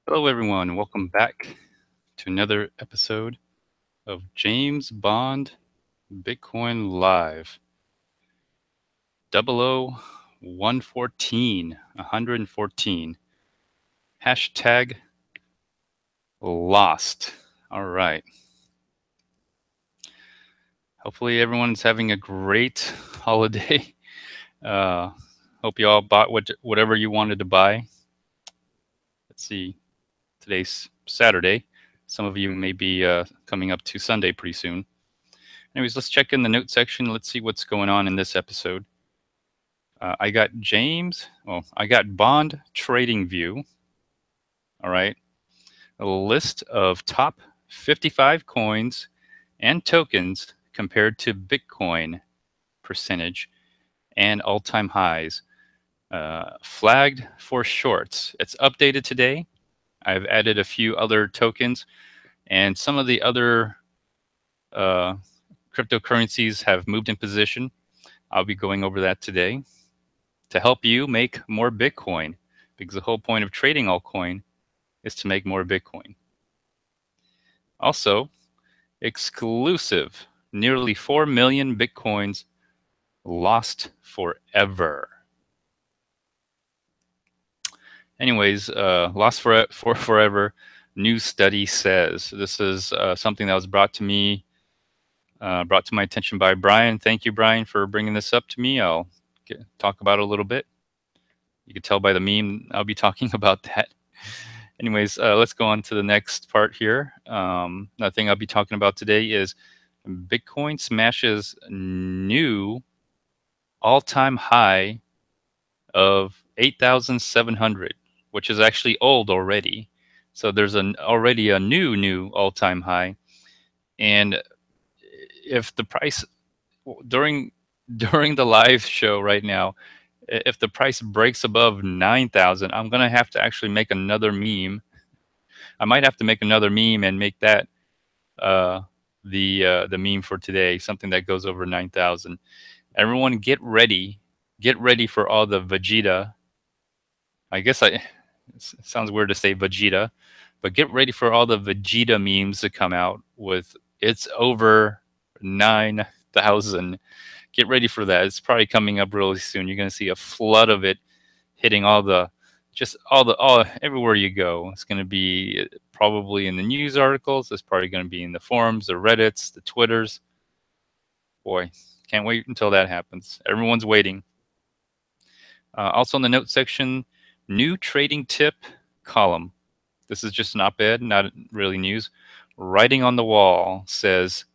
Hello, everyone. Welcome back to another episode of James Bond Bitcoin Live. 00114, 114. Hashtag lost. All right. Hopefully, everyone's having a great holiday. Uh, hope you all bought whatever you wanted to buy. Let's see. Today's Saturday. Some of you may be coming up to Sunday pretty soon. Anyways, let's check in the note section. Let's see what's going on in this episode. I got I got Bond Trading View. All right. A list of top 55 coins and tokens compared to Bitcoin percentage and all-time highs. Flagged for shorts. It's updated today. I've added a few other tokens, and some of the other uh, cryptocurrencies have moved in position. I'll be going over that today to help you make more Bitcoin, because the whole point of trading altcoin is to make more Bitcoin. Also, exclusive, nearly 4 million Bitcoins lost forever. Anyways, lost for forever, new study says. This is something that was brought to my attention by Brian. Thank you, Brian, for bringing this up to me. I'll talk about it a little bit. You can tell by the meme I'll be talking about that. Anyways, let's go on to the next part here. Another thing I'll be talking about today is Bitcoin smashes new all-time high of 8,700, which is actually old already. So there's already a new all-time high. And if the price during the live show right now, if the price breaks above 9,000, I'm gonna have to actually make another meme. I might have to make another meme and make that uh, the meme for today, something that goes over 9,000. Everyone, get ready for all the Vegeta. I guess it sounds weird to say Vegeta, but get ready for all the Vegeta memes to come out with it's over 9,000. Get ready for that. It's probably coming up really soon. You're gonna see a flood of it hitting all everywhere you go. It's going to be probably in the news articles. It's probably going to be in the forums, the Reddits, the Twitters. Boy, can't wait until that happens. Everyone's waiting. Also in the note section, new trading tip column. This is just an op-ed, not really news. Writing on the wall says,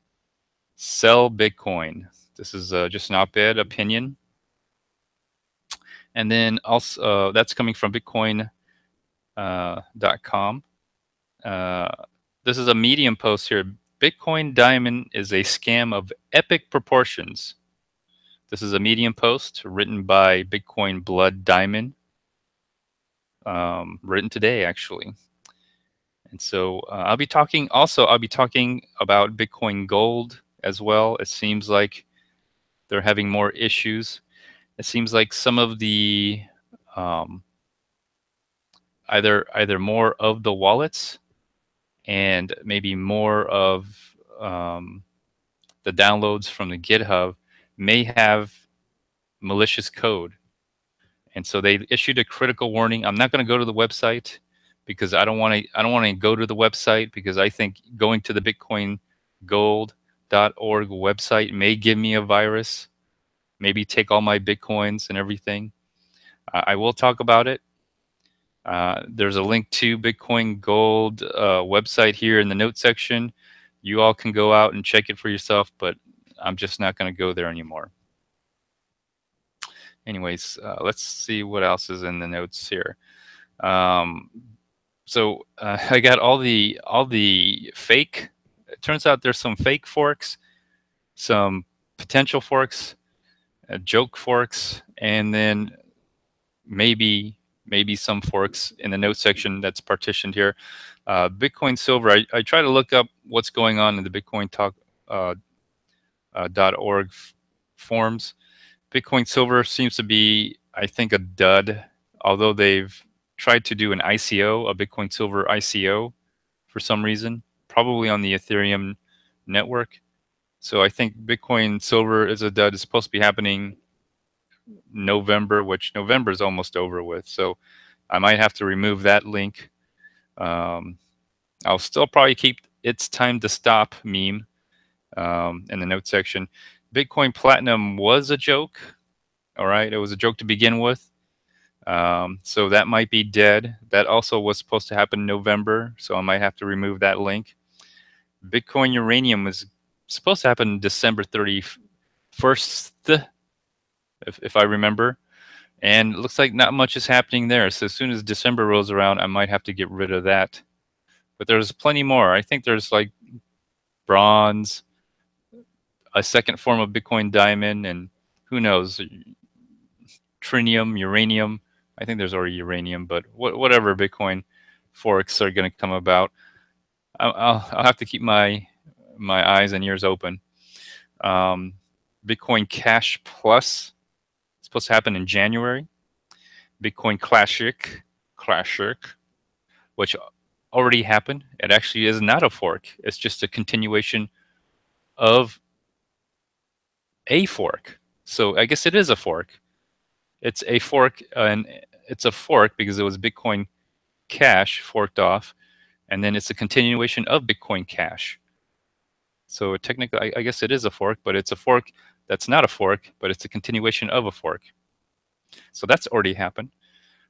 sell Bitcoin. This is just an op-ed opinion. And then also, that's coming from bitcoin.com. This is a Medium post here. Bitcoin Diamond is a scam of epic proportions. This is a Medium post written by Bitcoin Blood Diamond, written today actually. And so I'll be talking about Bitcoin Gold as well. It seems like they're having more issues. It seems like some of the either more of the wallets and maybe more of the downloads from the GitHub may have malicious code. And so they issued a critical warning. I'm not going to go to the website because I don't want to go to the website because I think going to the bitcoingold.org website may give me a virus, maybe take all my Bitcoins and everything. I will talk about it. There's a link to Bitcoin Gold website here in the note section. You all can go out and check it for yourself, but I'm just not going to go there anymore. Anyways, let's see what else is in the notes here. So I got all the fake. It turns out there's some fake forks, some potential forks, joke forks, and then maybe some forks in the note section that's partitioned here. Bitcoin Silver. I try to look up what's going on in the Bitcoin Talk .org forums. Bitcoin Silver seems to be, I think, a dud. Although they've tried to do an ICO, a Bitcoin Silver ICO, for some reason, probably on the Ethereum network. So I think Bitcoin Silver is a dud. It's supposed to be happening November, which November is almost over with. So I might have to remove that link. I'll still probably keep "It's time to stop" meme in the note section. Bitcoin Platinum was a joke. All right, it was a joke to begin with. So that might be dead. That also was supposed to happen in November, so I might have to remove that link. Bitcoin Uranium was supposed to happen December 31st, if I remember. And it looks like not much is happening there. So as soon as December rolls around, I might have to get rid of that. But there's plenty more. I think there's like bronze, a second form of Bitcoin diamond, and who knows, trinium, uranium. I think there's already uranium, but whatever Bitcoin forks are going to come about, I'll have to keep my eyes and ears open. Bitcoin Cash Plus, supposed to happen in January. Bitcoin Classic, which already happened. It actually is not a fork. It's just a continuation of a fork. So I guess it is a fork. It's a fork, and it's a fork because it was Bitcoin Cash forked off, and then it's a continuation of Bitcoin Cash. So technically, I guess it is a fork, but it's a fork that's not a fork, but it's a continuation of a fork. So that's already happened.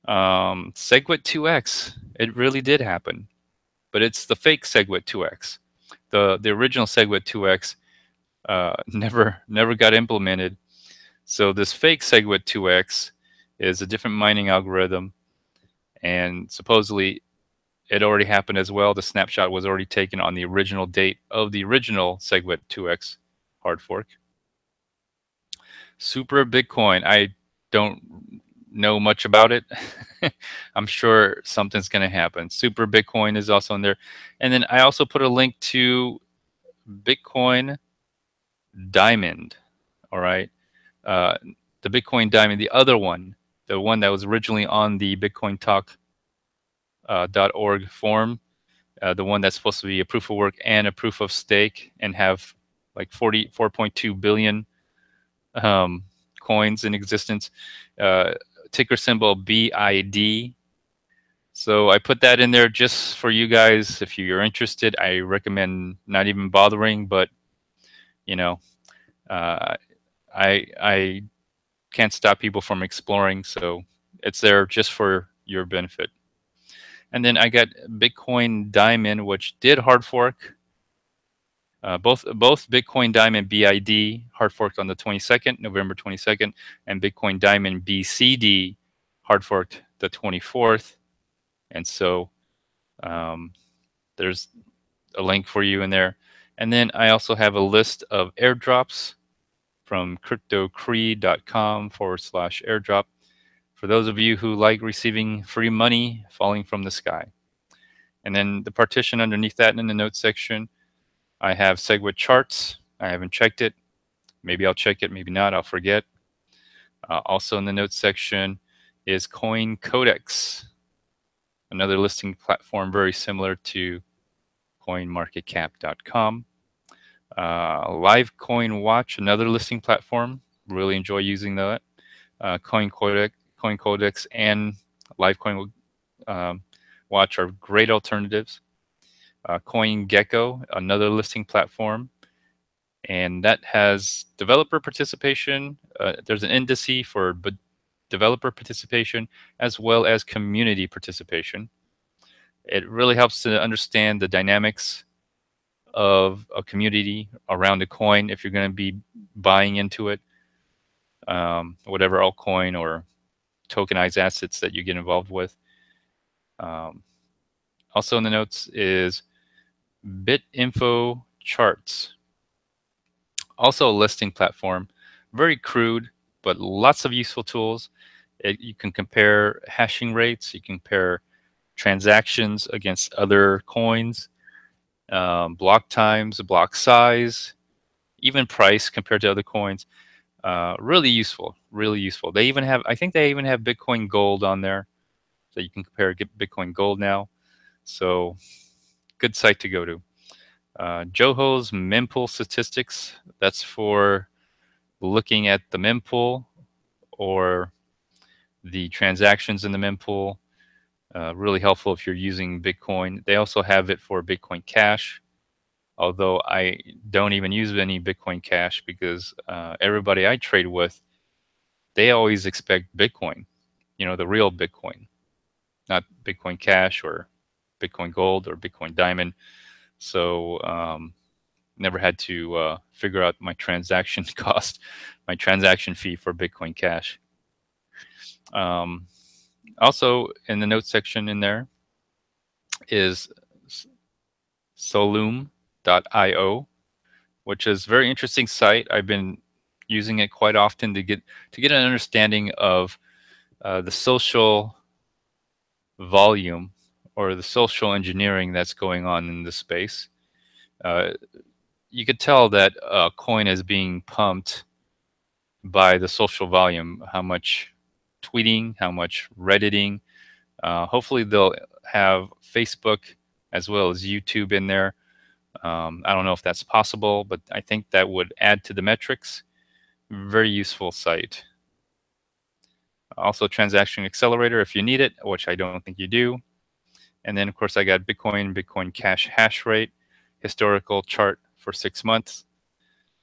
SegWit 2x, it really did happen, but it's the fake SegWit 2x. The original SegWit 2x never got implemented. So this fake SegWit 2x is a different mining algorithm, and supposedly it already happened as well. The snapshot was already taken on the original date of the original SegWit 2x hard fork. Super Bitcoin, I don't know much about it. I'm sure something's going to happen. Super Bitcoin is also in there. And then I also put a link to Bitcoin Diamond. All right. The Bitcoin Diamond, the other one, the one that was originally on the bitcointalk.org forum, the one that's supposed to be a proof of work and a proof of stake and have like 44.2 billion coins in existence. Ticker symbol BID. So I put that in there just for you guys. If you're interested, I recommend not even bothering, but you know, I can't stop people from exploring, so it's there just for your benefit. And then I got Bitcoin Diamond, which did hard fork. Both Bitcoin Diamond BID hard forked on the 22nd, November 22nd, and Bitcoin Diamond BCD hard forked the 24th. And so there's a link for you in there. And then I also have a list of airdrops from cryptocree.com/airdrop for those of you who like receiving free money falling from the sky. And then the partition underneath that in the notes section, I have SegWit charts. I haven't checked it. Maybe I'll check it, maybe not, I'll forget. Also in the notes section is Coin Codex, another listing platform very similar to coinmarketcap.com. Live Coin Watch, another listing platform. Really enjoy using that. Coin Codex, and Live Coin Watch are great alternatives. CoinGecko, another listing platform, and that has developer participation. There's an indice for developer participation as well as community participation. It really helps to understand the dynamics of a community around a coin if you're going to be buying into it, whatever altcoin or tokenized assets that you get involved with. Also in the notes is BitInfo Charts, also a listing platform, very crude, but lots of useful tools. You can compare hashing rates, you can compare transactions against other coins, block times, block size, even price compared to other coins. Really useful, really useful. They even have, I think they even have Bitcoin Gold on there. so you can compare Bitcoin Gold now. So good site to go to. Joho's mempool statistics. That's for looking at the mempool or the transactions in the mempool. Really helpful if you're using Bitcoin. They also have it for Bitcoin Cash, although I don't even use any Bitcoin Cash because everybody I trade with, they always expect Bitcoin, the real Bitcoin, not Bitcoin Cash or Bitcoin Gold or Bitcoin Diamond. So never had to figure out my transaction cost, my transaction fee for Bitcoin Cash. Also, in the notes section in there is solum.io, which is a very interesting site. I've been using it quite often to get an understanding of the social volume or the social engineering that's going on in this space. You could tell that a coin is being pumped by the social volume, how much tweeting, how much Redditing. Hopefully they'll have Facebook as well as YouTube in there. I don't know if that's possible, but I think that would add to the metrics. Very useful site. Also, Transaction Accelerator if you need it, which I don't think you do. And then, of course, I got Bitcoin Cash hash rate, historical chart for 6 months.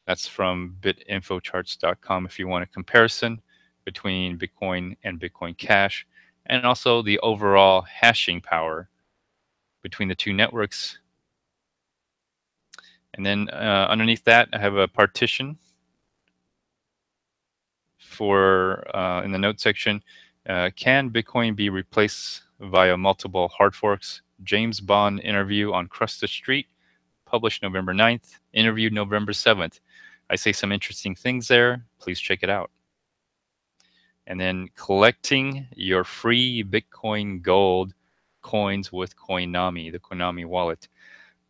That's from bitinfocharts.com if you want a comparison between Bitcoin and Bitcoin Cash, and also the overall hashing power between the two networks. And then underneath that, I have a partition for in the note section. Can Bitcoin be replaced via multiple hard forks? James Bond interview on Cross the Street, published November 9th, interviewed November 7th. I say some interesting things there. Please check it out. And then collecting your free Bitcoin Gold coins with Coinami, the Coinami wallet.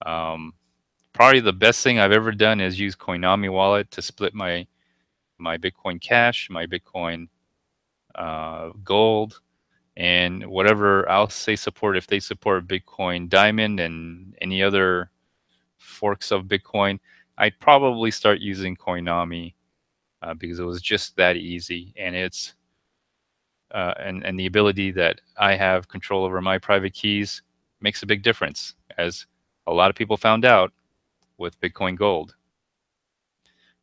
Probably the best thing I've ever done is use Coinami wallet to split my Bitcoin Cash, my Bitcoin Gold, and whatever else they support. If they support Bitcoin Diamond and any other forks of Bitcoin, I'd probably start using Coinami because it was just that easy, and it's and the ability that I have control over my private keys makes a big difference, as a lot of people found out with Bitcoin Gold.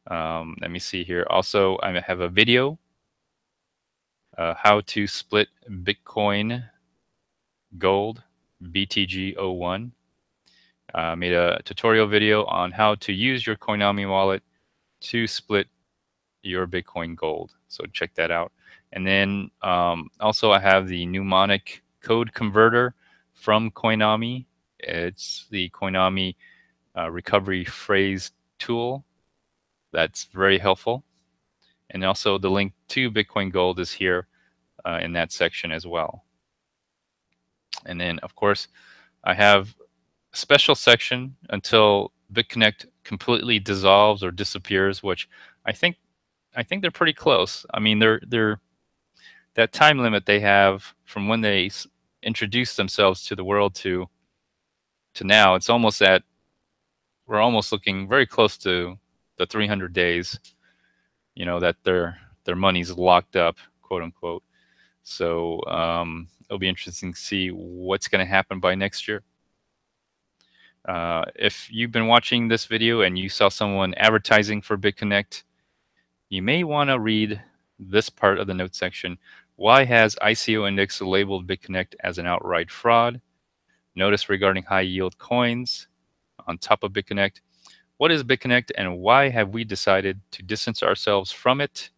Let me see here. Also, I have a video how to split Bitcoin Gold BTG01. Made a tutorial video on how to use your Coinami wallet to split your Bitcoin Gold. So check that out. And then also I have the mnemonic code converter from Coinami. It's the Coinami recovery phrase tool. That's very helpful. And also the link to Bitcoin Gold is here in that section as well. And then, of course, I have a special section until BitConnect completely dissolves or disappears, which I think they're pretty close. I mean, they're that time limit they have from when they introduced themselves to the world to now. It's almost at we're almost looking very close to the 300 days. That their money's locked up, quote unquote. So it'll be interesting to see what's going to happen by next year. If you've been watching this video and you saw someone advertising for BitConnect, you may want to read this part of the note section. Why has ICO Index labeled BitConnect as an outright fraud? Notice regarding high yield coins on top of BitConnect. What is BitConnect and why have we decided to distance ourselves from it?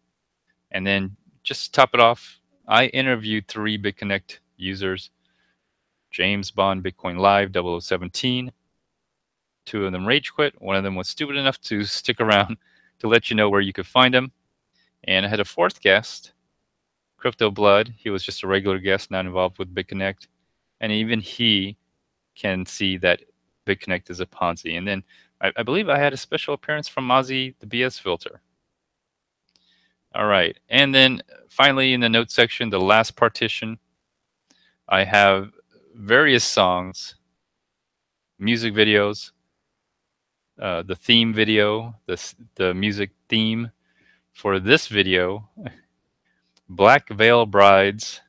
And then just top it off, I interviewed 3 BitConnect users. James Bond Bitcoin Live 0017. 2 of them rage quit. 1 of them was stupid enough to stick around to let you know where you could find him. And I had a 4th guest, Crypto Blood. He was just a regular guest, not involved with BitConnect. And even he can see that BitConnect is a Ponzi. And then I believe I had a special appearance from Ozzy, the BS filter. All right. And then finally in the notes section, the last partition, I have various songs, music videos, the theme video, the music theme for this video, Black Veil Brides,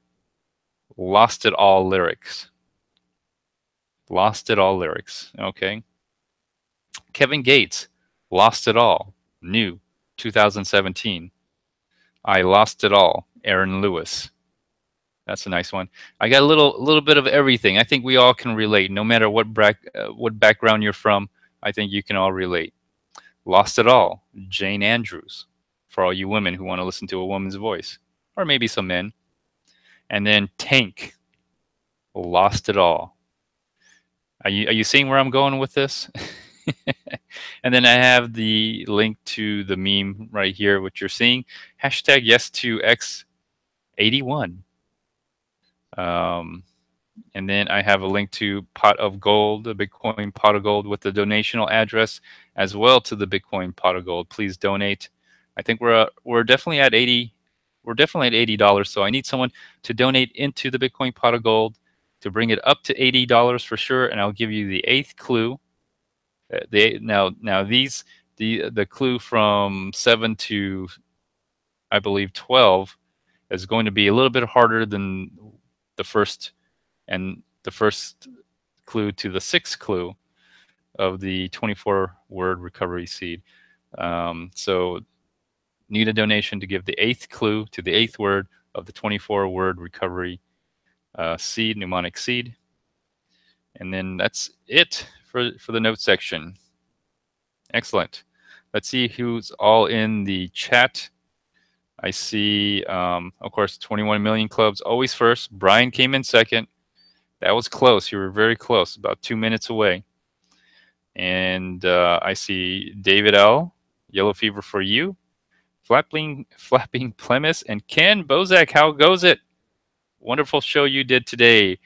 Lost It All lyrics. Lost It All lyrics. Okay. Kevin Gates, Lost It All, new, 2017. I Lost It All, Aaron Lewis. That's a nice one. I got a little bit of everything. I think we all can relate, no matter what background you're from. I think you can all relate. Lost It All, Jane Andrews, for all you women who want to listen to a woman's voice, or maybe some men. And then Tank, Lost It All. Are you seeing where I'm going with this? And then I have the link to the meme right here, which you're seeing. Hashtag yes to X81. And then I have a link to Pot of Gold, the Bitcoin Pot of Gold with the donational address as well to the Bitcoin Pot of Gold. Please donate. I think we're definitely at 80. We're definitely at $80. So I need someone to donate into the Bitcoin Pot of Gold to bring it up to $80 for sure. And I'll give you the 8th clue. Now the clue from 7 to I believe 12 is going to be a little bit harder than the first clue to the 6th clue of the 24-word recovery seed. So need a donation to give the 8th clue to the 8th word of the 24-word recovery seed, mnemonic seed. And then that's it for the note section. Excellent. Let's see who's all in the chat. I see, of course, 21 million clubs always first. Brian came in second. That was close. You were very close, about 2 minutes away. And I see David L. Yellow Fever for you. Flapping Plemis and Ken Bozak. How goes it? Wonderful show you did today.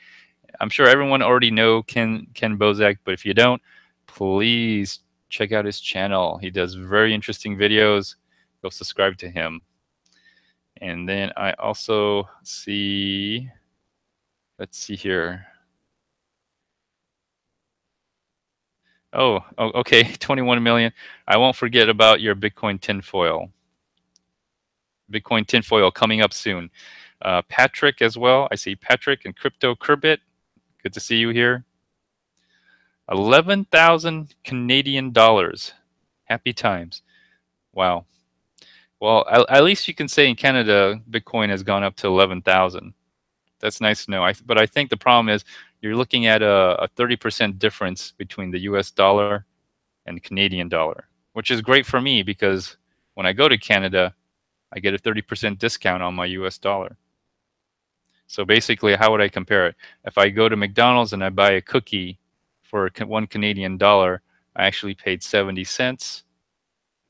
I'm sure everyone already know Ken Bozak, but if you don't, please check out his channel. He does very interesting videos. Go subscribe to him. And then I also see, let's see here. Oh, okay, 21 million. I won't forget about your Bitcoin tinfoil. Bitcoin tinfoil coming up soon. Patrick as well. I see Patrick and Crypto Kerbit. Good to see you here. 11,000 Canadian dollars. Happy times. Wow. Well, at least you can say in Canada, Bitcoin has gone up to 11,000. That's nice to know. But I think the problem is you're looking at a 30% difference between the US dollar and Canadian dollar, which is great for me because when I go to Canada, I get a 30% discount on my US dollar. So basically, how would I compare it? If I go to McDonald's and I buy a cookie for $1 Canadian, I actually paid 70 cents.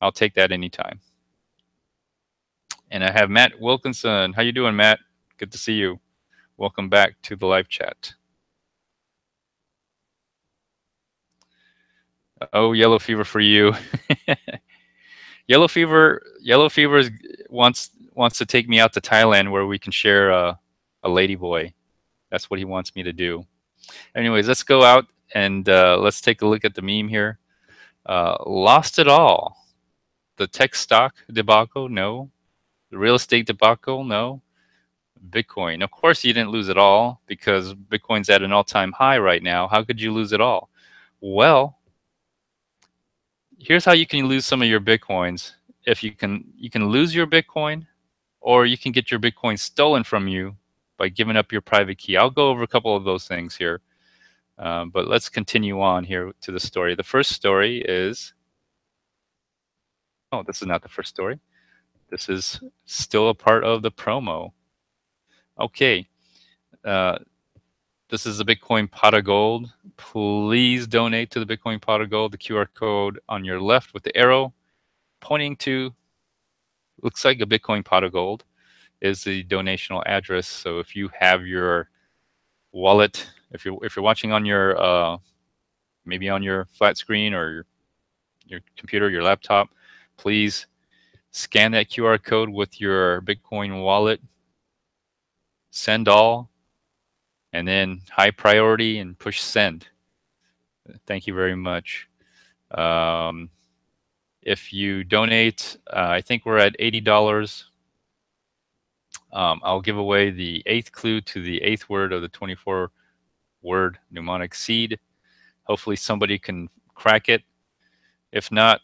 I'll take that anytime. And I have Matt Wilkinson. How you doing, Matt? Good to see you. Welcome back to the live chat. Oh, yellow fever for you. Yellow fever wants to take me out to Thailand where we can share a ladyboy. That's what he wants me to do. Anyways, let's go out and let's take a look at the meme here. Lost it all. The tech stock debacle? No. The real estate debacle? No. Bitcoin. Of course you didn't lose it all because Bitcoin's at an all-time high right now. How could you lose it all? Well, here's how you can lose some of your Bitcoins. If you can lose your Bitcoin, or you can get your Bitcoin stolen from you by giving up your private key. I'll go over a couple of those things here. But let's continue on here to the story. The first story is, oh, this is not the first story. This is still a part of the promo. Okay. This is the Bitcoin Pot of Gold. Please donate to the Bitcoin Pot of Gold. The QR code on your left with the arrow pointing to, looks like a Bitcoin Pot of Gold, is the donational address. So if you have your wallet, if you're watching on your maybe on your flat screen or your computer, your laptop, please scan that QR code with your Bitcoin wallet. Send all. and then high priority and push send. Thank you very much. If you donate, I think we're at $80. I'll give away the 8th clue to the 8th word of the 24-word mnemonic seed. Hopefully somebody can crack it. If not,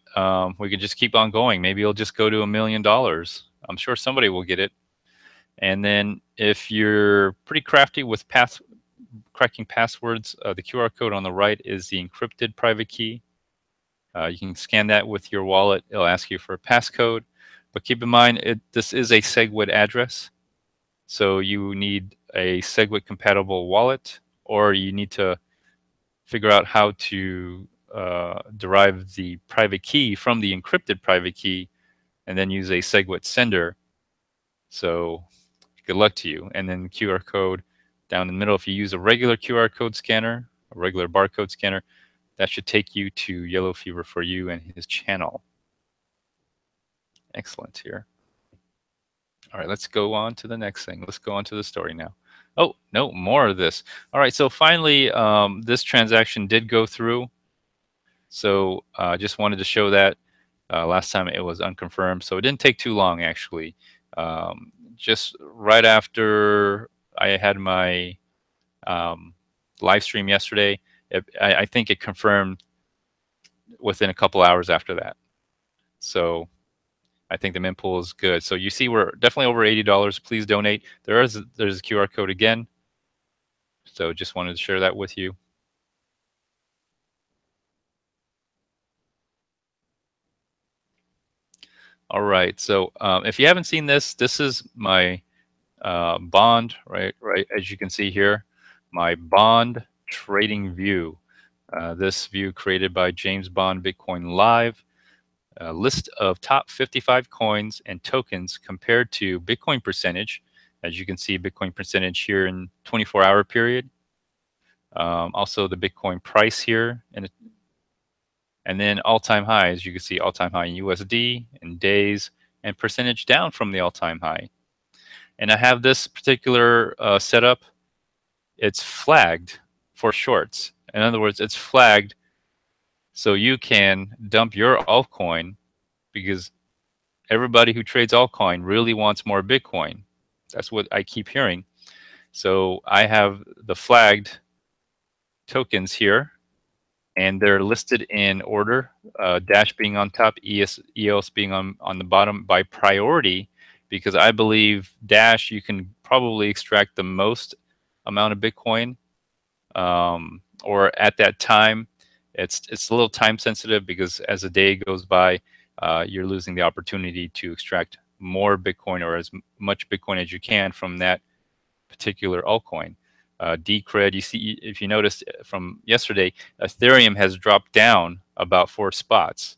we could just keep on going. Maybe it'll just go to $1 million. I'm sure somebody will get it. And then if you're pretty crafty with cracking passwords, the QR code on the right is the encrypted private key. You can scan that with your wallet. It'll ask you for a passcode. But keep in mind, this is a SegWit address. So you need a SegWit compatible wallet, or you need to figure out how to derive the private key from the encrypted private key and then use a SegWit sender. So good luck to you. And then QR code down in the middle, if you use a regular QR code scanner, a regular barcode scanner, that should take you to Yellow Fever for you and his channel. Excellent here. All right, let's go on to the next thing. Let's go on to the story now. Oh, no, more of this. All right, so finally, this transaction did go through. So I just wanted to show that. Last time it was unconfirmed, so it didn't take too long, actually. Just right after I had my live stream yesterday, I think it confirmed within a couple hours after that. So I think the mint pool is good. So you see we're definitely over $80. Please donate. There's a QR code again. So just wanted to share that with you. All right. So if you haven't seen this, this is my bond, right? As you can see here, my bond trading view. This view created by James Bond Bitcoin Live. A list of top 55 coins and tokens compared to Bitcoin percentage. As you can see, Bitcoin percentage here in 24-hour period. Also the Bitcoin price here, and then all-time highs. You can see all-time high in USD in days and percentage down from the all-time high. And I have this particular setup. It's flagged for shorts. In other words, it's flagged so you can dump your altcoin, because everybody who trades altcoin really wants more Bitcoin. That's what I keep hearing. So I have the flagged tokens here, and they're listed in order, Dash being on top, EOS being on the bottom by priority, because I believe Dash, you can probably extract the most amount of Bitcoin, or at that time. It's a little time sensitive, because as the day goes by, you're losing the opportunity to extract more Bitcoin, or as much Bitcoin as you can from that particular altcoin. Decred, you see, if you noticed from yesterday, Ethereum has dropped down about 4 spots.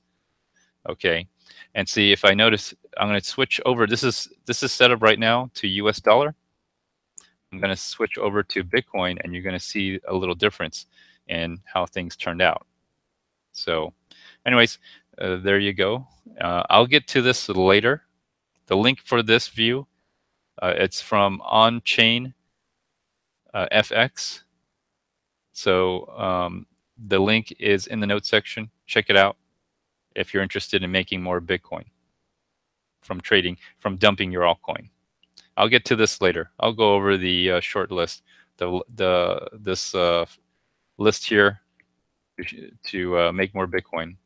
Okay, and see, if I notice, I'm going to switch over. This is set up right now to US dollar. I'm going to switch over to Bitcoin, and you're going to see a little difference in how things turned out. So anyways, there you go. I'll get to this later. The link for this view, it's from on-chain FX. So the link is in the notes section. Check it out if you're interested in making more Bitcoin from trading, from dumping your altcoin. I'll get to this later. I'll go over the short list, this list here to make more Bitcoin.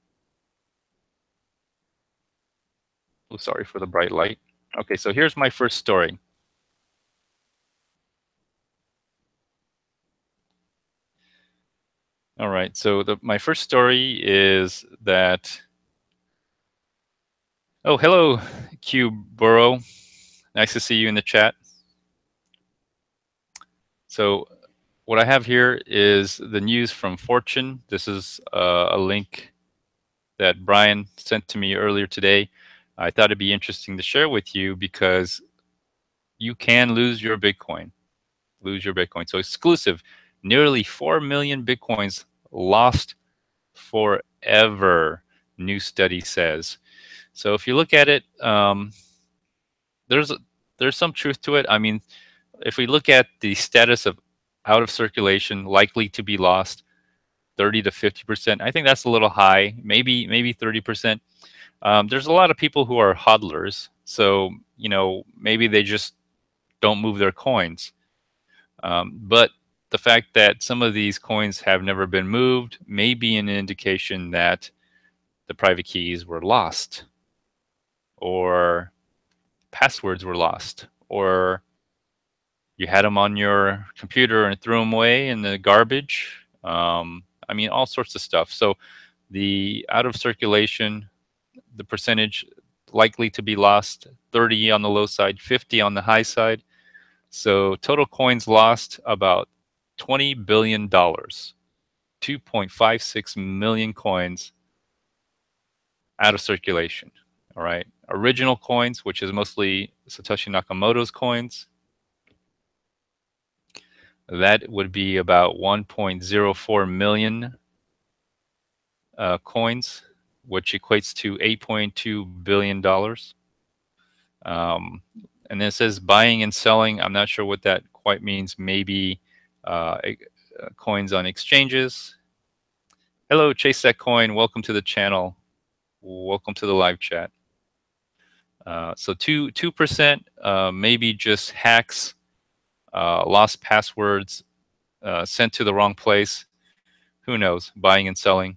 Oh, sorry for the bright light. Okay, so here's my first story. All right, so my first story is that. Oh, hello, Q Burrow. Nice to see you in the chat. So what I have here is the news from Fortune. This is a link that Brian sent to me earlier today. I thought it'd be interesting to share with you, because you can lose your Bitcoin. Lose your Bitcoin. So exclusive, nearly 4 million Bitcoins lost forever, new study says. So if you look at it, there's some truth to it. I mean, if we look at the status of out of circulation, likely to be lost 30 to 50%. I think that's a little high, maybe 30%. There's a lot of people who are hodlers, so maybe they just don't move their coins. But the fact that some of these coins have never been moved may be an indication that the private keys were lost, or passwords were lost, or you had them on your computer and threw them away in the garbage. I mean, all sorts of stuff. So the out of circulation, the percentage likely to be lost, 30 on the low side, 50 on the high side. So total coins lost about $20 billion, 2.56 million coins out of circulation. All right. Original coins, which is mostly Satoshi Nakamoto's coins, that would be about 1.04 million coins, which equates to $8.2 billion. And then it says buying and selling. I'm not sure what that quite means. Maybe coins on exchanges. Hello, Chase That Coin. Welcome to the channel. Welcome to the live chat. So 2%, maybe just hacks, lost passwords, sent to the wrong place. Who knows? Buying and selling.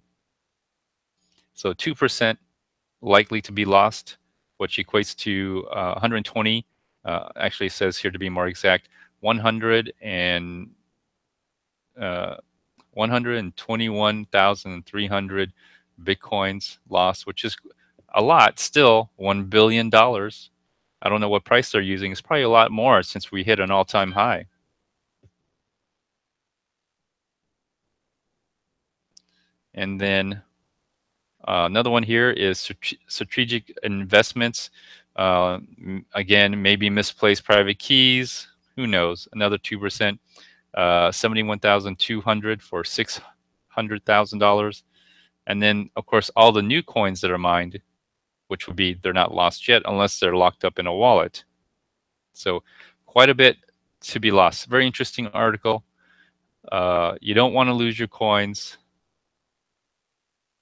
So 2% likely to be lost, which equates to 120. Actually says here, to be more exact, 121,300 bitcoins lost, which is a lot. Still, $1 billion. I don't know what price they're using. It's probably a lot more since we hit an all-time high. And then another one here is strategic investments. Again, maybe misplaced private keys. Who knows? Another 2%, 71,200 for $600,000. And then, of course, all the new coins that are mined, which would be they're not lost yet unless they're locked up in a wallet. So quite a bit to be lost. Very interesting article. You don't want to lose your coins.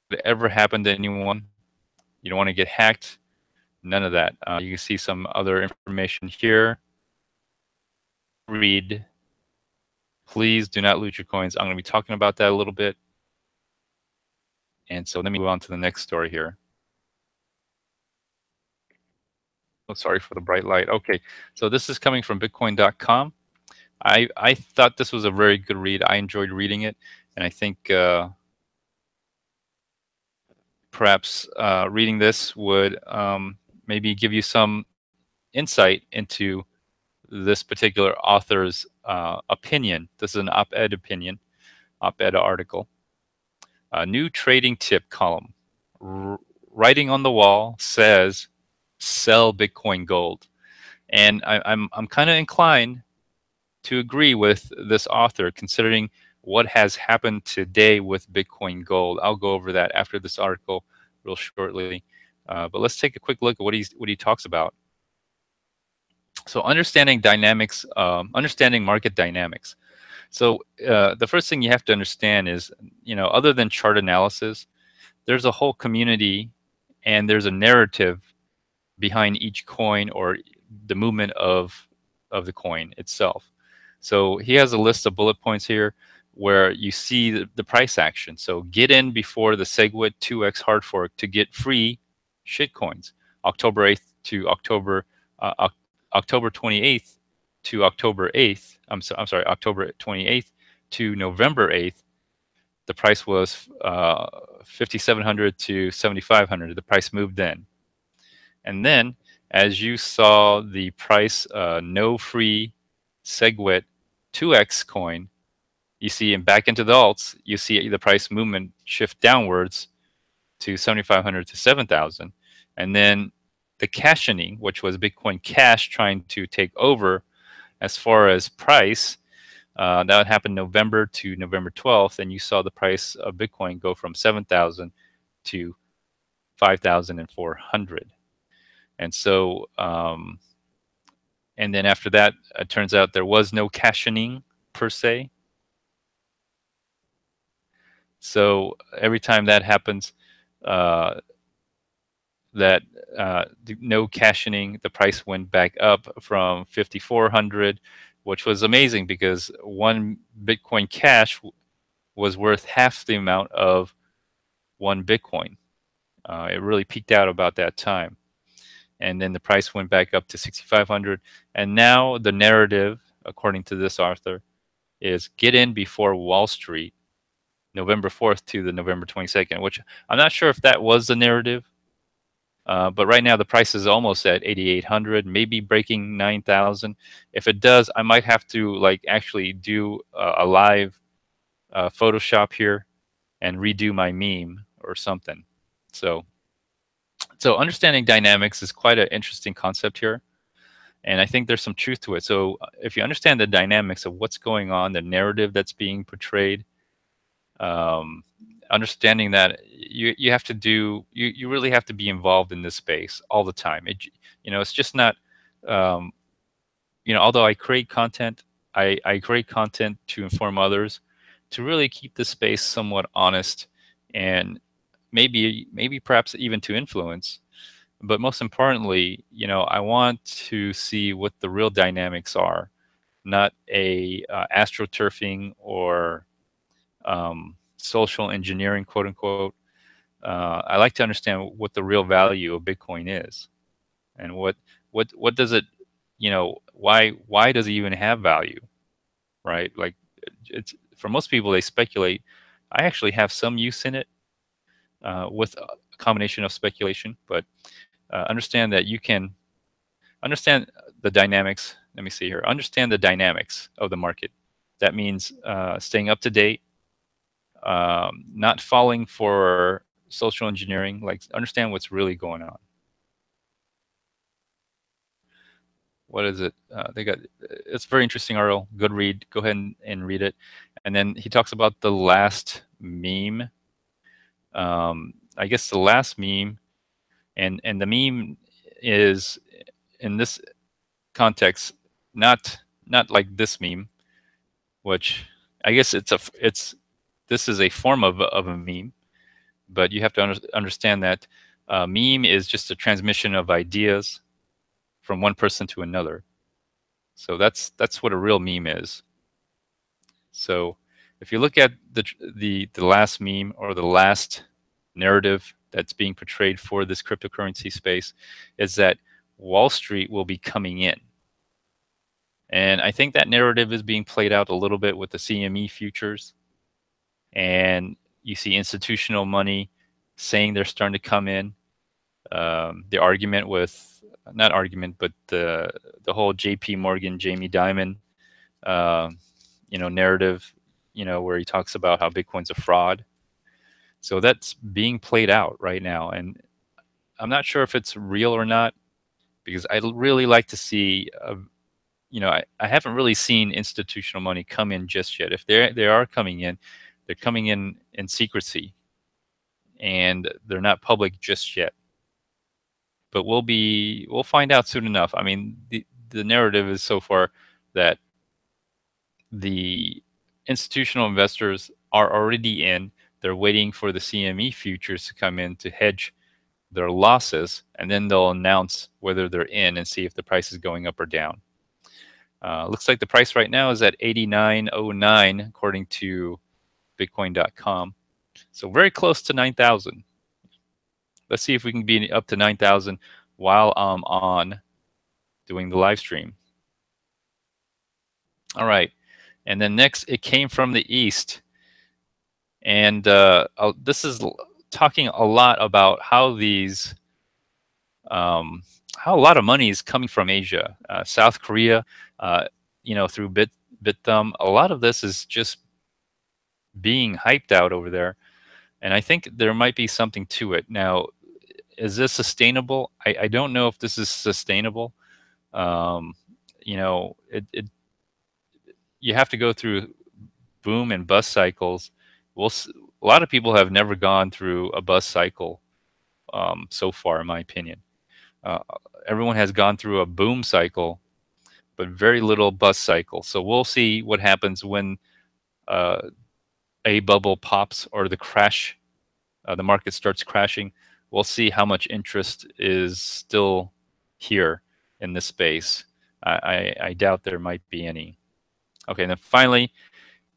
If it ever happened to anyone, you don't want to get hacked. None of that. You can see some other information here. Read. Please do not lose your coins. I'm going to be talking about that a little bit. And so let me move on to the next story here. Oh, sorry for the bright light. Okay, so this is coming from bitcoin.com. I thought this was a very good read. I enjoyed reading it, and I think perhaps reading this would maybe give you some insight into this particular author's opinion. This is an op-ed opinion, op-ed article. A new trading tip column. Writing on the wall says, "Sell Bitcoin gold," and I'm kind of inclined to agree with this author, considering what has happened today with Bitcoin gold. I'll go over that after this article real shortly. But let's take a quick look at what he talks about. So understanding dynamics, understanding market dynamics. So the first thing you have to understand is, other than chart analysis, there's a whole community and there's a narrative behind each coin or the movement of the coin itself. So he has a list of bullet points here where you see the price action. So get in before the SegWit 2x hard fork to get free shitcoins. October 8th to October 28th to October 8th. I'm sorry, October 28th to November 8th. The price was 5,700 to 7,500. The price moved then. And then, as you saw the price, no free SegWit 2x coin, you see, and back into the alts, you see the price movement shift downwards to 7,500 to 7,000. And then the cashioning, which was Bitcoin Cash trying to take over as far as price, that happened November to November 12th, and you saw the price of Bitcoin go from 7,000 to 5,400. And so, and then after that, it turns out there was no cashioning per se. So every time that happens, uh, that no cashing, the price went back up from 5,400, which was amazing because one Bitcoin Cash was worth half the amount of one Bitcoin. It really peaked out about that time. And then the price went back up to 6,500. And now the narrative, according to this author, is get in before Wall Street, November 4th to the November 22nd, which I'm not sure if that was the narrative. But right now the price is almost at 8,800, maybe breaking 9,000. If it does, I might have to like actually do a live Photoshop here and redo my meme or something. So, so understanding dynamics is quite an interesting concept here, and I think there's some truth to it. So if you understand the dynamics of what's going on, the narrative that's being portrayed, um, understanding that you have to do you really have to be involved in this space all the time. It's just not um, although I create content, I create content to inform others, to really keep the space somewhat honest, and maybe perhaps even to influence. But most importantly, I want to see what the real dynamics are, not a astroturfing or social engineering, quote unquote. I like to understand what the real value of Bitcoin is, and what does it, why does it even have value, right? Like, it's for most people they speculate. I actually have some use in it, with a combination of speculation, but understand that you can understand the dynamics. Let me see here. Understand the dynamics of the market. That means staying up to date, not falling for social engineering. Like, understand what's really going on. What is it? They got. It's a very interesting article. Good read. Go ahead and read it. And then he talks about the last meme. I guess the last meme, and the meme is in this context, not like this meme, which I guess it's this is a form of a meme, but you have to understand that meme is just a transmission of ideas from one person to another. So that's what a real meme is. So if you look at the last meme or the last narrative that's being portrayed for this cryptocurrency space, is that Wall Street will be coming in. And I think that narrative is being played out a little bit with the CME futures. And you see institutional money saying they're starting to come in. The argument with, not argument, but the whole JP Morgan, Jamie Dimon, uh, narrative, where he talks about how Bitcoin's a fraud. So that's being played out right now. And I'm not sure if it's real or not, because I'd really like to see, I haven't really seen institutional money come in just yet. If they are coming in, they're coming in secrecy, and they're not public just yet. But we'll find out soon enough. I mean, the narrative is so far that the institutional investors are already in. They're waiting for the CME futures to come in to hedge their losses, and then they'll announce whether they're in and see if the price is going up or down. Looks like the price right now is at 89.09 according to bitcoin.com. So very close to 9,000. Let's see if we can be up to 9,000 while I'm on doing the live stream. All right. And then next, it came from the East. And this is talking a lot about how how a lot of money is coming from Asia, South Korea, through BitThumb. A lot of this is just being hyped out over there. And I think there might be something to it. Now, is this sustainable? I don't know if this is sustainable. Um, you have to go through boom and bust cycles. A lot of people have never gone through a bust cycle so far, in my opinion. Uh, Everyone has gone through a boom cycle, but very little bust cycle. So we'll see what happens when uh, a bubble pops or the crash, the market starts crashing, we'll see how much interest is still here in this space. I doubt there might be any. Okay, and then finally,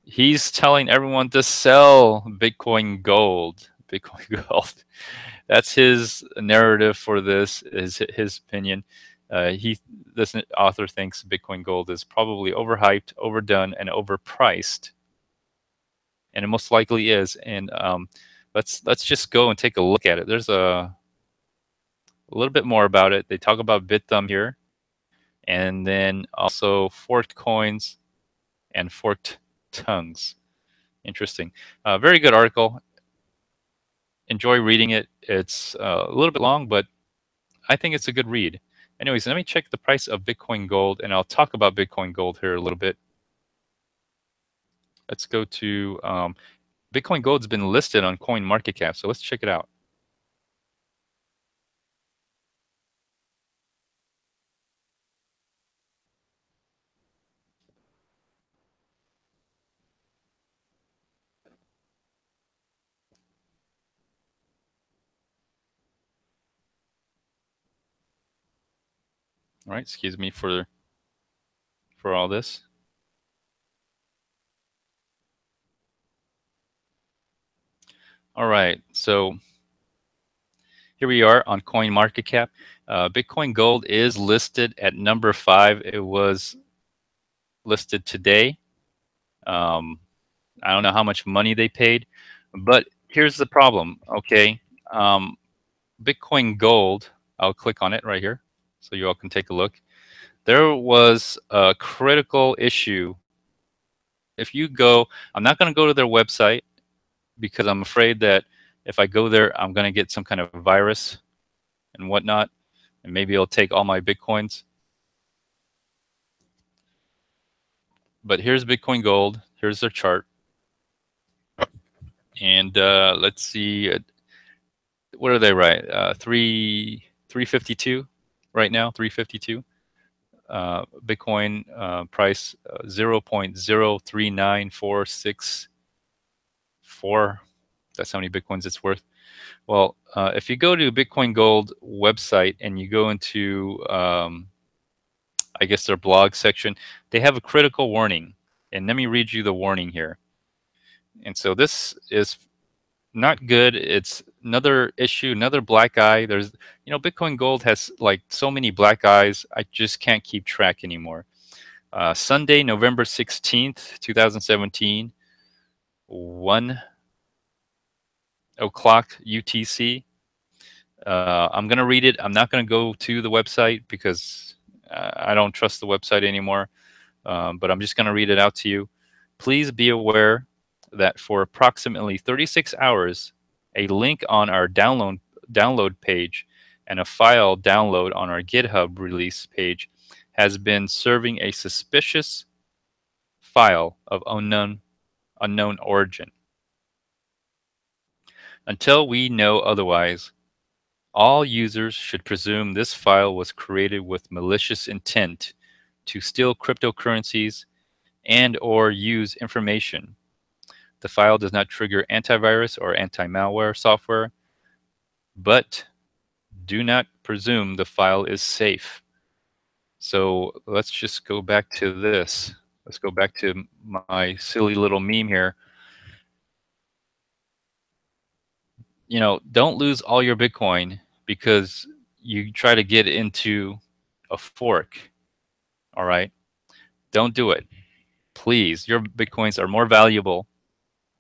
he's telling everyone to sell Bitcoin Gold. Bitcoin Gold. That's his narrative for this. Is his opinion. This author thinks Bitcoin Gold is probably overhyped, overdone, and overpriced, and it most likely is. And let's just go and take a look at it. There's a little bit more about it. They talk about BitThumb here, and then also forked coins and forked tongues. Interesting. Very good article. Enjoy reading it. It's a little bit long, but I think it's a good read. Anyways, let me check the price of Bitcoin Gold, and I'll talk about Bitcoin Gold here a little bit. Let's go to Bitcoin Gold's been listed on CoinMarketCap, so let's check it out. All right, excuse me for all this. All right, so here we are on CoinMarketCap. Bitcoin Gold is listed at number 5. It was listed today. I don't know how much money they paid, but here's the problem. Okay, Bitcoin Gold. I'll click on it right here, so you all can take a look. There was a critical issue. If you go, I'm not going to go to their website because I'm afraid that if I go there, I'm going to get some kind of virus and whatnot, and maybe it'll take all my Bitcoins. But here's Bitcoin Gold. Here's their chart. And let's see, what are they right? 352 right now, 352. Bitcoin price 0.03946 That's how many Bitcoins it's worth. Well, if you go to Bitcoin Gold website and you go into, I guess, their blog section, they have a critical warning. And let me read you the warning here. And so this is not good. It's another issue, another black eye. There's, Bitcoin Gold has like so many black eyes. I just can't keep track anymore. Sunday, November 16th, 2017, 1 o'clock UTC. I'm going to read it. I'm not going to go to the website because I don't trust the website anymore. But I'm just going to read it out to you. Please be aware that for approximately 36 hours, a link on our download page and a file download on our GitHub release page has been serving a suspicious file of unknown origin. Until we know otherwise, all users should presume this file was created with malicious intent to steal cryptocurrencies and or use information. The file does not trigger antivirus or anti-malware software, but do not presume the file is safe. So let's just go back to this. Let's go back to my silly little meme here. Don't lose all your Bitcoin because you try to get into a fork. All right? Don't do it. Please, your Bitcoins are more valuable.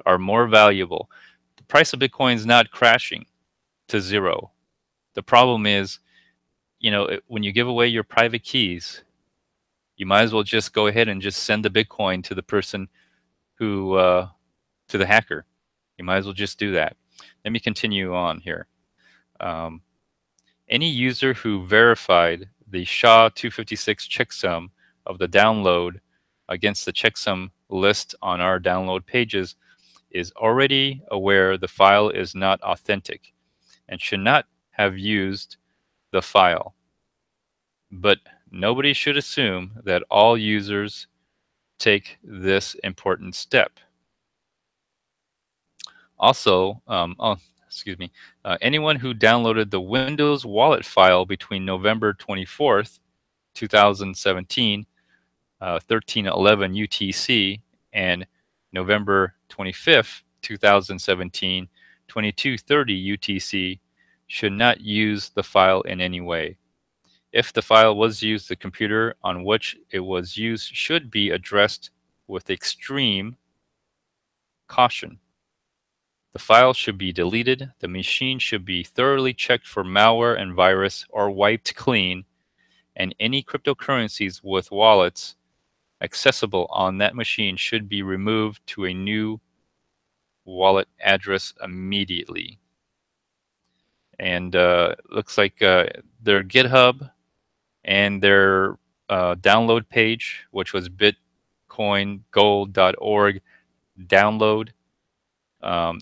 The price of Bitcoin is not crashing to zero. The problem is, when you give away your private keys, you might as well just go ahead and just send the Bitcoin to the person who, to the hacker. You might as well just do that. Let me continue on here. Any user who verified the SHA-256 checksum of the download against the checksum list on our download pages is already aware the file is not authentic and should not have used the file. But nobody should assume that all users take this important step. Also, excuse me, anyone who downloaded the Windows wallet file between November 24th, 2017, 1311 UTC, and November 25th, 2017, 2230 UTC should not use the file in any way. If the file was used, the computer on which it was used should be addressed with extreme caution. The file should be deleted, the machine should be thoroughly checked for malware and virus or wiped clean, and any cryptocurrencies with wallets accessible on that machine should be removed to a new wallet address immediately. And looks like their GitHub and their download page, which was bitcoingold.org download.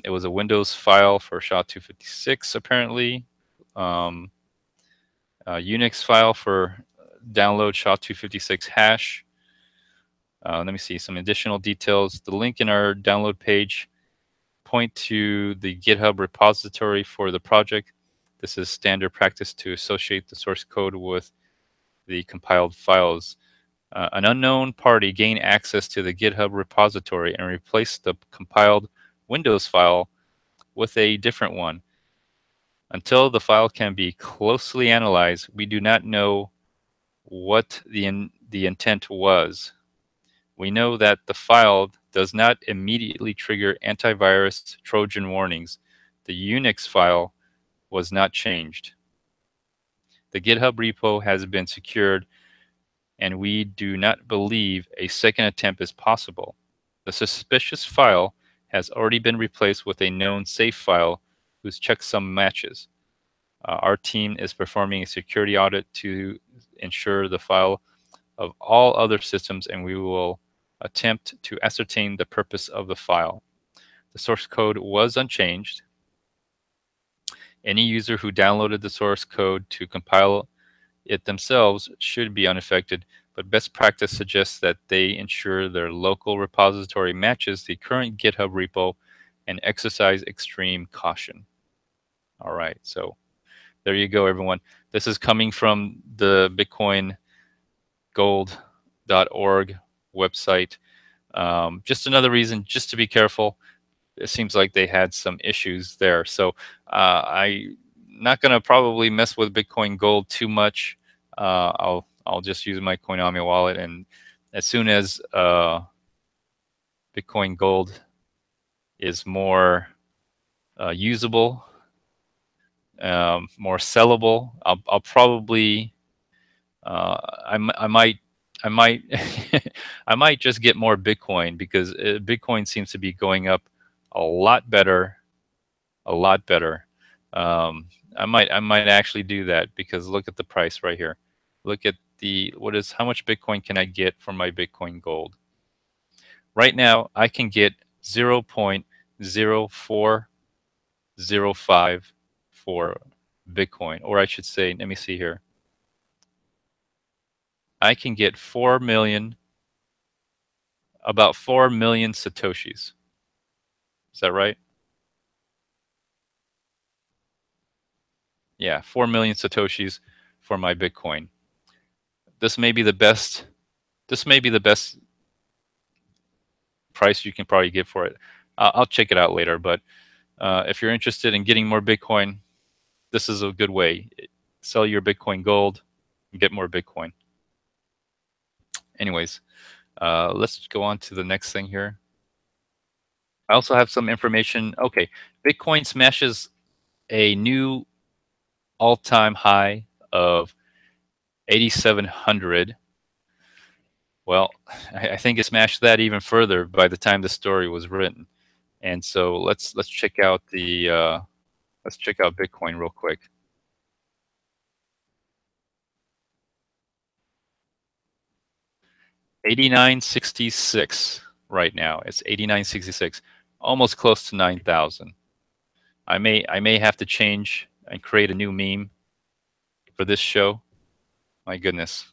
It was a Windows file for SHA-256 apparently. Unix file for download SHA-256 hash. Let me see some additional details. The link in our download page point to the GitHub repository for the project. This is standard practice to associate the source code with the compiled files. An unknown party gained access to the GitHub repository and replaced the compiled Windows file with a different one. Until the file can be closely analyzed, we do not know what the intent was. We know that the file does not immediately trigger antivirus Trojan warnings. The Unix file was not changed. The GitHub repo has been secured, and we do not believe a second attempt is possible. The suspicious file has already been replaced with a known safe file whose checksum matches. Our team is performing a security audit to ensure the file of all other systems, and we will attempt to ascertain the purpose of the file. The source code was unchanged. Any user who downloaded the source code to compile it themselves should be unaffected, but best practice suggests that they ensure their local repository matches the current GitHub repo and exercise extreme caution. All right, so there you go, everyone. This is coming from the bitcoingold.org website. Just another reason just to be careful. It seems like they had some issues there. So I'm not going to probably mess with Bitcoin Gold too much. I'll just use my Coinami wallet, and as soon as Bitcoin Gold is more usable, more sellable, I'll probably I might I might just get more Bitcoin, because Bitcoin seems to be going up a lot better, a lot better. I might actually do that, because look at the price right here. Look at how much Bitcoin can I get from my Bitcoin Gold? Right now, I can get 0.0405 for Bitcoin, or I should say, let me see here. I can get about 4 million Satoshis. Is that right? Yeah, 4 million Satoshis for my Bitcoin. This may be the best. This may be the best price you can probably get for it. I'll check it out later. But if you're interested in getting more Bitcoin, this is a good way. Sell your Bitcoin Gold and get more Bitcoin. Anyways, let's go on to the next thing here. I also have some information. Okay, Bitcoin smashes a new all-time high of 8,700. Well, I think it smashed that even further by the time the story was written. And so let's check out let's check out Bitcoin real quick. 8966 right now. It's 8966, almost close to 9,000. I may have to change and create a new meme for this show. My goodness.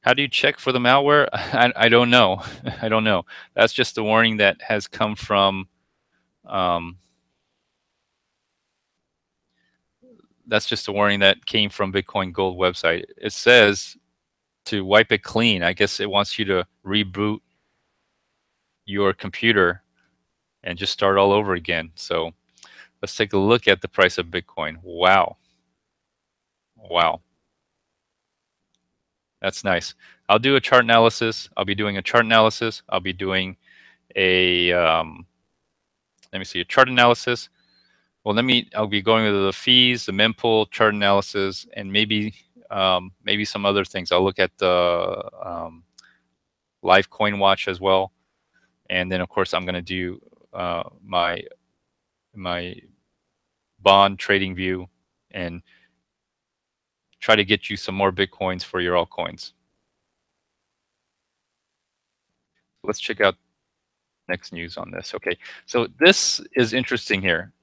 How do you check for the malware? I don't know. I don't know. That's just a warning that has come from. Um, that's just a warning that came from Bitcoin Gold website. It says to wipe it clean. I guess it wants you to reboot your computer and just start all over again. So let's take a look at the price of Bitcoin. Wow. Wow. That's nice. I'll do a chart analysis. I'll be doing a chart analysis. I'll be doing a, let me see, a chart analysis. Well, I'll be going over the fees, the mempool, chart analysis, and maybe some other things. I'll look at the live coin watch as well. And then of course I'm going to do my bond trading view and try to get you some more Bitcoins for your altcoins. Let's check out next news on this. Okay, so this is interesting here.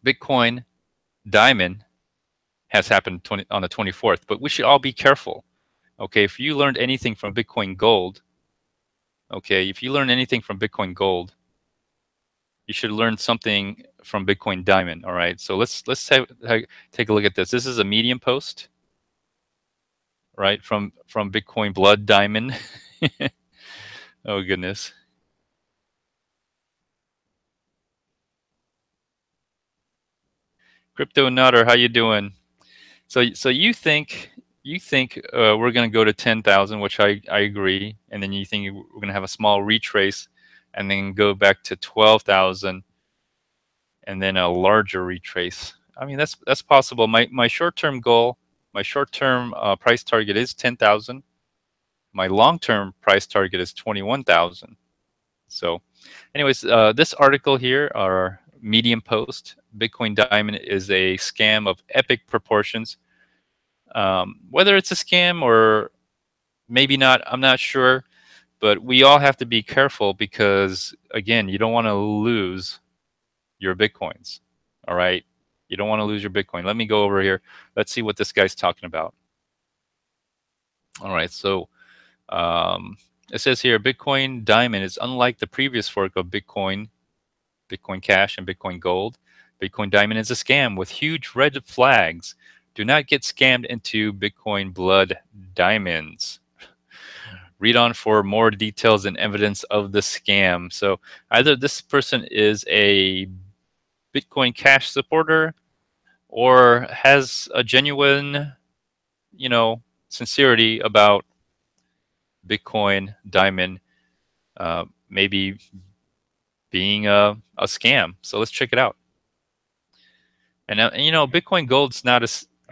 Bitcoin Diamond has happened on the 24th, but we should all be careful. Okay, if you learned anything from Bitcoin Gold, okay, if you learned anything from Bitcoin Gold, you should learn something from Bitcoin Diamond. All right, so let's take a look at this. This is a Medium post, right, from Bitcoin Blood Diamond. Oh goodness. Crypto Nutter, how you doing? So you think we're going to go to 10,000, which I agree, and then you think we're going to have a small retrace, and then go back to 12,000, and then a larger retrace. I mean that's possible. My short-term goal, my short-term price target is 10,000. My long-term price target is 21,000. So, anyways, this article here, our Medium post, Bitcoin Diamond is a scam of epic proportions. Whether it's a scam or maybe not, I'm not sure. But we all have to be careful because, again, you don't want to lose your Bitcoins. All right? You don't want to lose your Bitcoin. Let me go over here. Let's see what this guy's talking about. All right. So it says here, Bitcoin Diamond is unlike the previous fork of Bitcoin, Bitcoin Cash, and Bitcoin Gold. Bitcoin Diamond is a scam with huge red flags. Do not get scammed into Bitcoin Blood Diamonds. Read on for more details and evidence of the scam. So either this person is a Bitcoin Cash supporter or has a genuine, sincerity about Bitcoin Diamond, maybe being a scam. So let's check it out. And Bitcoin Gold's not a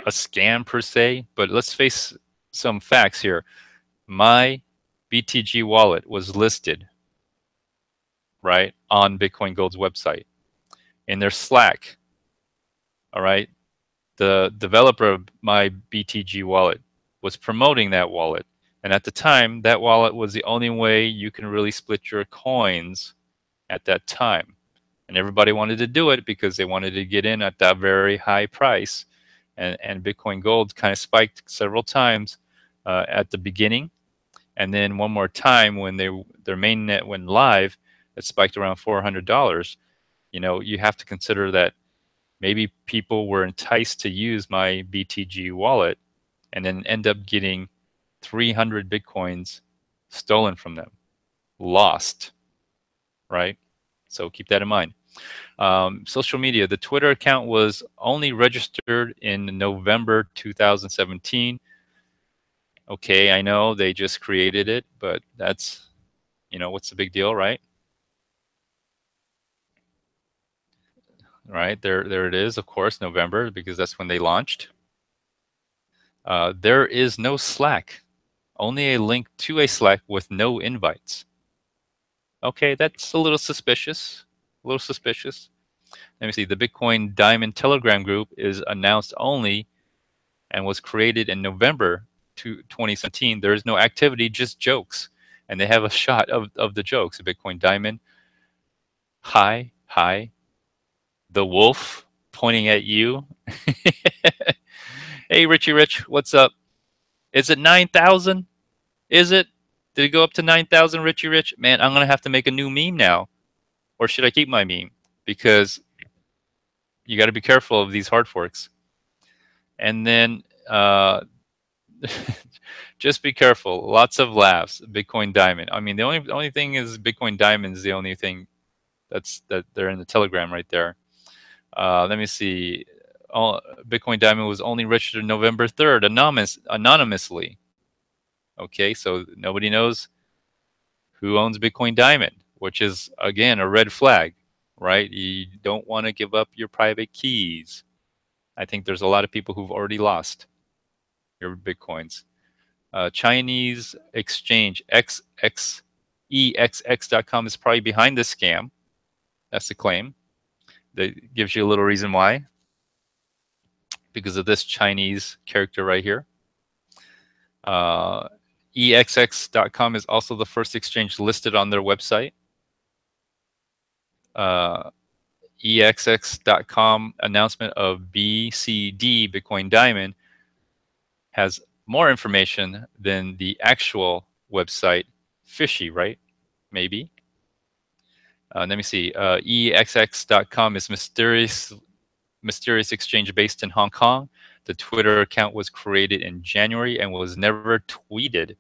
scam per se, but let's face some facts here. My BTG wallet was listed, right, on Bitcoin Gold's website in their Slack. All right, the developer of my BTG wallet was promoting that wallet, and at the time, that wallet was the only way you can really split your coins at that time. And everybody wanted to do it because they wanted to get in at that very high price. And Bitcoin Gold kind of spiked several times at the beginning. And then one more time when their mainnet went live, it spiked around $400. You have to consider that maybe people were enticed to use my BTG wallet and then end up getting 300 Bitcoins stolen from them, lost, right? So keep that in mind. Social media, the Twitter account was only registered in November 2017. Okay, I know they just created it, but that's, what's the big deal, right? Right, there it is, of course, November, because that's when they launched. There is no Slack, only a link to a Slack with no invites. Okay, that's a little suspicious, a little suspicious. Let me see, the Bitcoin Diamond Telegram group is announced only and was created in November 2017. There is no activity, just jokes. And they have a shot of the jokes. Bitcoin Diamond, hi, the wolf pointing at you. Hey, Richie Rich, what's up? Is it 9,000? Is it? Did it go up to 9,000, Richie Rich? Man, I'm going to have to make a new meme now. Or should I keep my meme? Because you got to be careful of these hard forks. And then just be careful. Lots of laughs. Bitcoin Diamond. I mean, the only thing is Bitcoin Diamond is the only thing that they're in the Telegram right there. Let me see. Bitcoin Diamond was only registered November 3rd, anonymously. Okay, so nobody knows who owns Bitcoin Diamond, which is again a red flag, right? You don't want to give up your private keys. I think there's a lot of people who've already lost your Bitcoins. Chinese exchange exx.com is probably behind this scam. That's the claim. That gives you a little reason why. Because of this Chinese character right here. EXX.com is also the first exchange listed on their website. EXX.com announcement of BCD, Bitcoin Diamond, has more information than the actual website. Fishy, right? Maybe. Let me see. EXX.com is mysterious exchange based in Hong Kong. The Twitter account was created in January and was never tweeted.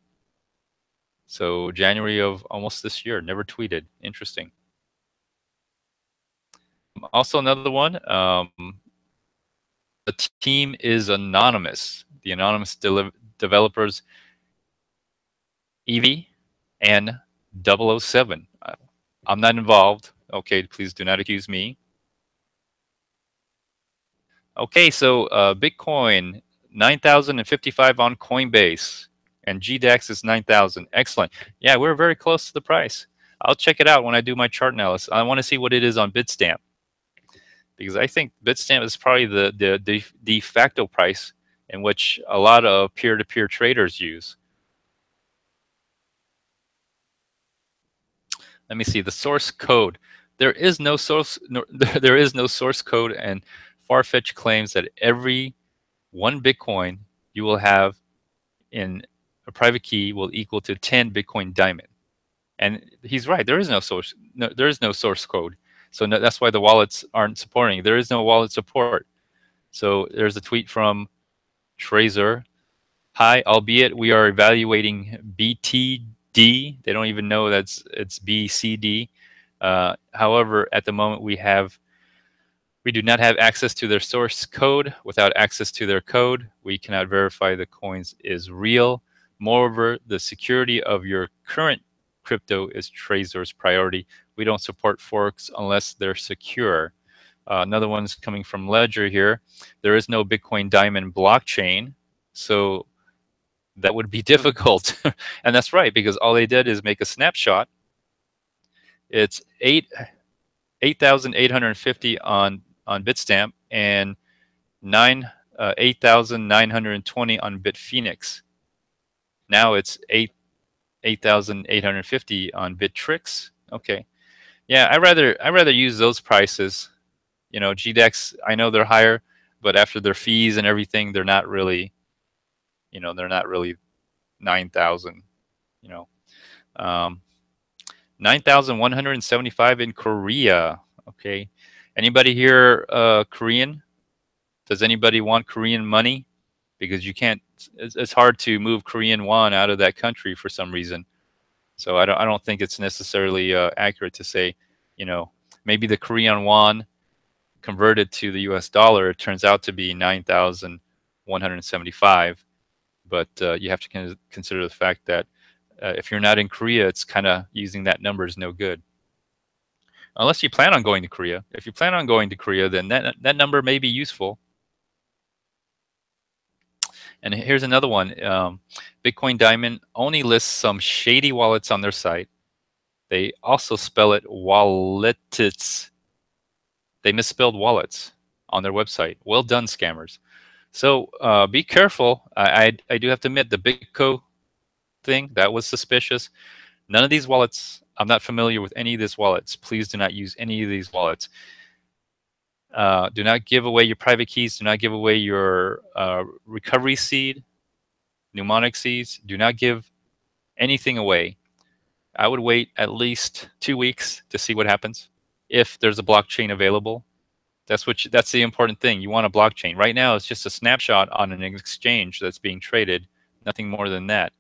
So January of almost this year, never tweeted. Interesting. Also another one, the team is anonymous. The anonymous developers EV and 007. I'm not involved. Okay, please do not accuse me. Okay, so Bitcoin 9,055 on Coinbase, and GDAX is 9,000. Excellent. Yeah, we're very close to the price. I'll check it out when I do my chart analysis. I want to see what it is on Bitstamp, because I think Bitstamp is probably the de facto price in which a lot of peer-to-peer traders use. Let me see the source code. There is no source. No, there is no source code, and Farfetch claims that every one Bitcoin you will have in a private key will equal to 10 Bitcoin Diamond. And he's right. There is no source. No, there is no source code. So no, that's why the wallets aren't supporting. There is no wallet support. So there's a tweet from Tracer. Hi, albeit we are evaluating BTD. They don't even know it's BCD. However, at the moment we do not have access to their source code. Without access to their code, we cannot verify the coins is real. Moreover, the security of your current crypto is Trezor's priority. We don't support forks unless they're secure. Another one's coming from Ledger here. There is no Bitcoin Diamond blockchain, so that would be difficult. And that's right, because all they did is make a snapshot. It's 8,850 on Bitstamp and 8,920 on Bitphoenix. Now it's 8,850 on Bittrex. Okay, yeah, I rather use those prices. You know, GDEX, I know they're higher, but after their fees and everything, they're not really, they're not really 9,000. You know, 9,175 in Korea. Okay, anybody here Korean? Does anybody want Korean money? Because you can't. It's hard to move Korean won out of that country for some reason. So I don't think it's necessarily accurate to say, maybe the Korean won converted to the U.S. dollar, it turns out to be 9,175. But you have to consider the fact that if you're not in Korea, it's kind of using that number is no good. Unless you plan on going to Korea. If you plan on going to Korea, then that number may be useful. And here's another one. Bitcoin Diamond only lists some shady wallets on their site. They also spell it wallets. They misspelled wallets on their website. Well done, scammers. So be careful. I do have to admit, the Bitco thing, that was suspicious. None of these wallets, I'm not familiar with any of these wallets. Please do not use any of these wallets. Do not give away your private keys. Do not give away your recovery seed. mnemonic seeds. Do not give anything away. I would wait at least 2 weeks to see what happens if there's a blockchain available. That's the important thing. You want a blockchain. Right now, it's just a snapshot on an exchange that's being traded. Nothing more than that.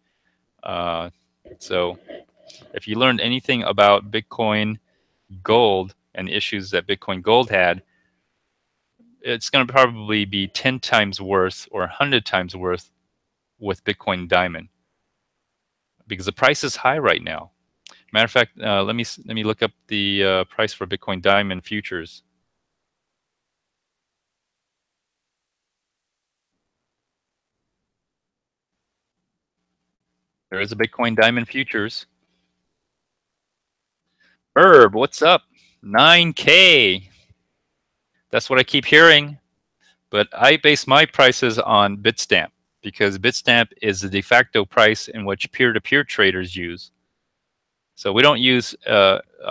So if you learned anything about Bitcoin Gold and the issues that Bitcoin Gold had, it's going to probably be 10 times worse or 100 times worse with Bitcoin Diamond, because the price is high right now. Matter of fact, let me look up the price for Bitcoin Diamond futures. There is a Bitcoin Diamond futures. Herb, what's up? 9K. That's what I keep hearing. But I base my prices on Bitstamp, because Bitstamp is the de facto price in which peer-to-peer traders use. So we don't use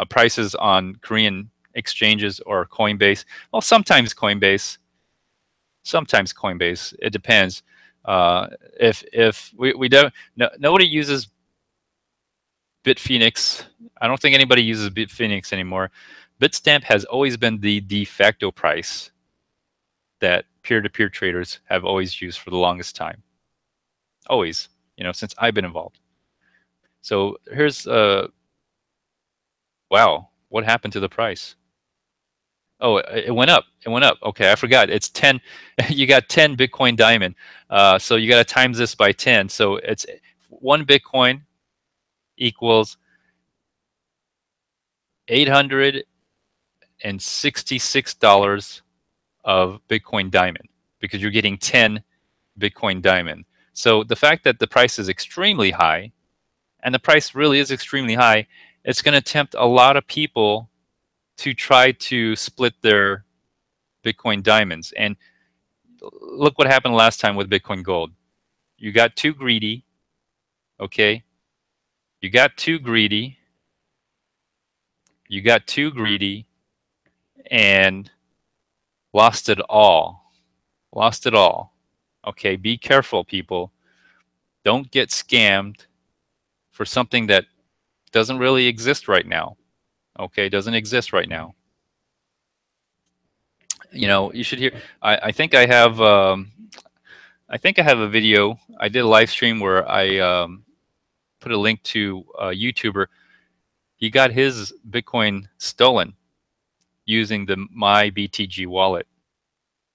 prices on Korean exchanges or Coinbase. Well, sometimes Coinbase. It depends. If we don't, nobody uses Bitphoenix. I don't think anybody uses Bitphoenix anymore. Bitstamp has always been the de facto price that peer-to-peer traders have always used for the longest time. Always, since I've been involved. So here's wow, what happened to the price? Oh, it went up. It went up. Okay, I forgot. It's 10. You got 10 Bitcoin Diamond. So you got to times this by 10. So it's 1 Bitcoin equals $866 of Bitcoin Diamond, because you're getting 10 Bitcoin Diamond. So the fact that the price is extremely high, and the price really is extremely high, it's going to tempt a lot of people to try to split their Bitcoin Diamonds. And look what happened last time with Bitcoin Gold. You got too greedy, okay? You got too greedy. You got too greedy and lost it all. Lost it all. Okay, be careful, people. Don't get scammed for something that doesn't really exist right now. Okay, doesn't exist right now. You should hear. I think I have. I think I have a video. I did a live stream where I put a link to a YouTuber. He got his Bitcoin stolen using the My BTG wallet.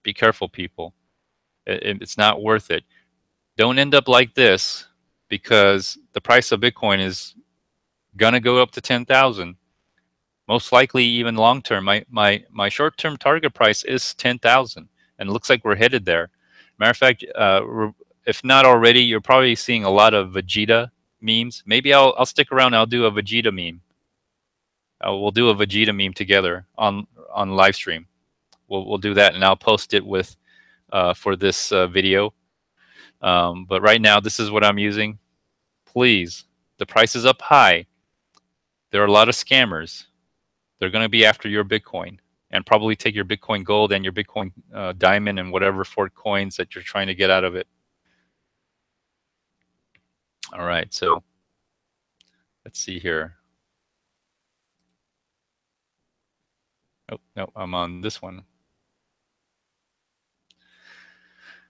Be careful, people. It's not worth it. Don't end up like this, because the price of Bitcoin is gonna go up to 10,000. Most likely, even long term. My short term target price is 10,000, and it looks like we're headed there. Matter of fact, if not already, you're probably seeing a lot of Vegeta memes. Maybe I'll stick around. I'll do a Vegeta meme. We'll do a Vegeta meme together on live stream. We'll do that, and I'll post it with for this video. But right now, this is what I'm using. Please, the price is up high. There are a lot of scammers. They're going to be after your Bitcoin, and probably take your Bitcoin Gold and your Bitcoin Diamond and whatever fork coins that you're trying to get out of it. All right, so let's see here. Oh, no, I'm on this one.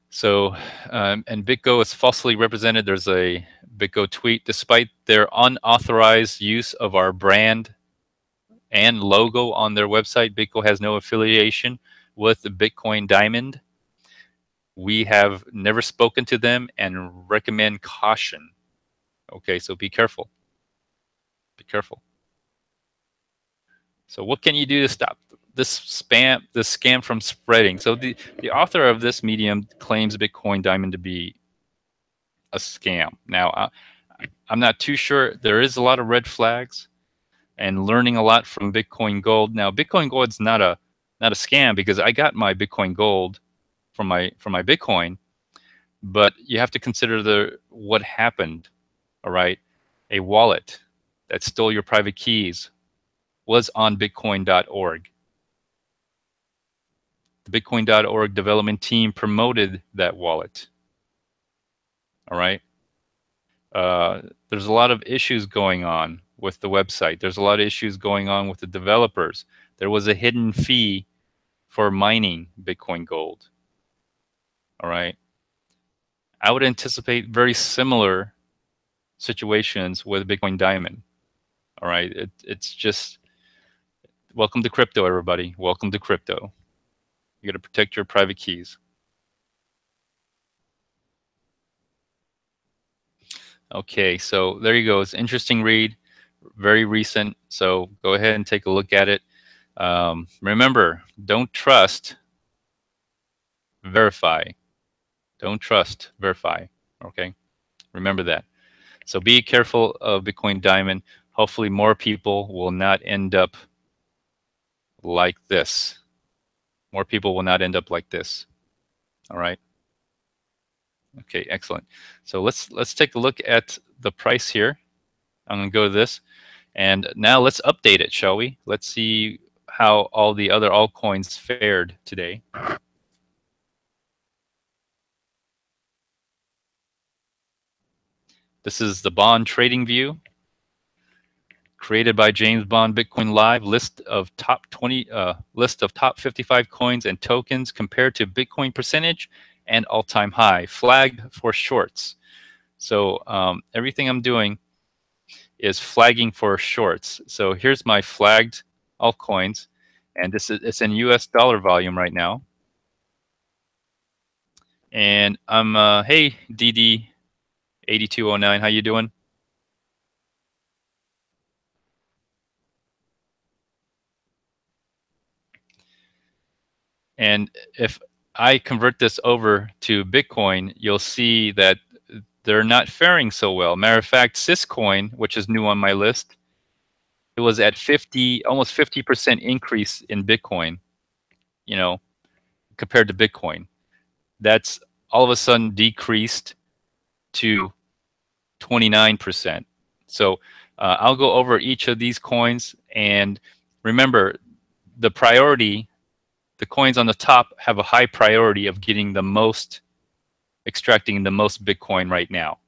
So, and BitGo is falsely represented. There's a BitGo tweet. Despite their unauthorized use of our brand and logo on their website, BitGo has no affiliation with the Bitcoin Diamond. We have never spoken to them and recommend caution. Okay, so be careful. Be careful. So what can you do to stop this scam from spreading? So the author of this medium claims Bitcoin Diamond to be a scam. Now, I'm not too sure. There is a lot of red flags, and learning a lot from Bitcoin Gold. Now, Bitcoin Gold's not a scam, because I got my Bitcoin Gold from my Bitcoin, but you have to consider what happened. All right, a wallet that stole your private keys was on bitcoin.org. The bitcoin.org development team promoted that wallet. All right, There's a lot of issues going on with the website. There's a lot of issues going on with the developers. There was a hidden fee for mining Bitcoin Gold. All right. I would anticipate very similar situations with Bitcoin Diamond. All right. It's just welcome to crypto, everybody. Welcome to crypto. You got to protect your private keys. Okay, so there you go. It's an interesting read, very recent. So go ahead and take a look at it. Remember, don't trust, verify. Don't trust, verify. Okay, remember that. So be careful of Bitcoin Diamond. Hopefully, more people will not end up like this. More people will not end up like this. All right. Okay, excellent. So let's take a look at the price here. I'm gonna go to this, and now let's update it, shall we? Let's see how all the other altcoins fared today. This is the bond trading view created by James Bond Bitcoin Live. List of top 55 coins and tokens compared to Bitcoin percentage and all-time high. Flagged for shorts. So everything I'm doing is flagging for shorts. So here's my flagged altcoins, and it's in US dollar volume right now. And I'm hey DD8209, how you doing? And if I convert this over to Bitcoin, you'll see that they're not faring so well. Matter of fact, Syscoin, which is new on my list, it was at 50, almost 50% increase in Bitcoin, you know, compared to Bitcoin. That's all of a sudden decreased to 29%. So I'll go over each of these coins, and remember, the priority, the coins on the top have a high priority of getting the most, extracting the most Bitcoin right now.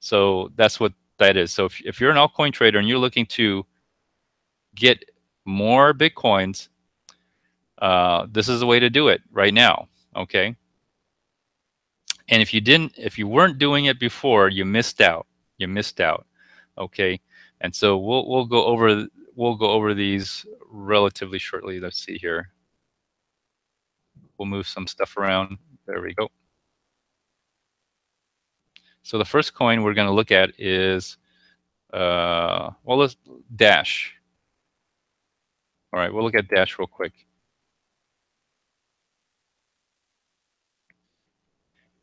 So that's what that is. So if you're an altcoin trader and you're looking to get more Bitcoins, this is the way to do it right now. Okay. And if you weren't doing it before, you missed out. You missed out. Okay. And so we'll go over these relatively shortly. Let's see here. We'll move some stuff around. There we go. So the first coin we're going to look at is well, let's Dash. All right, we'll look at Dash real quick.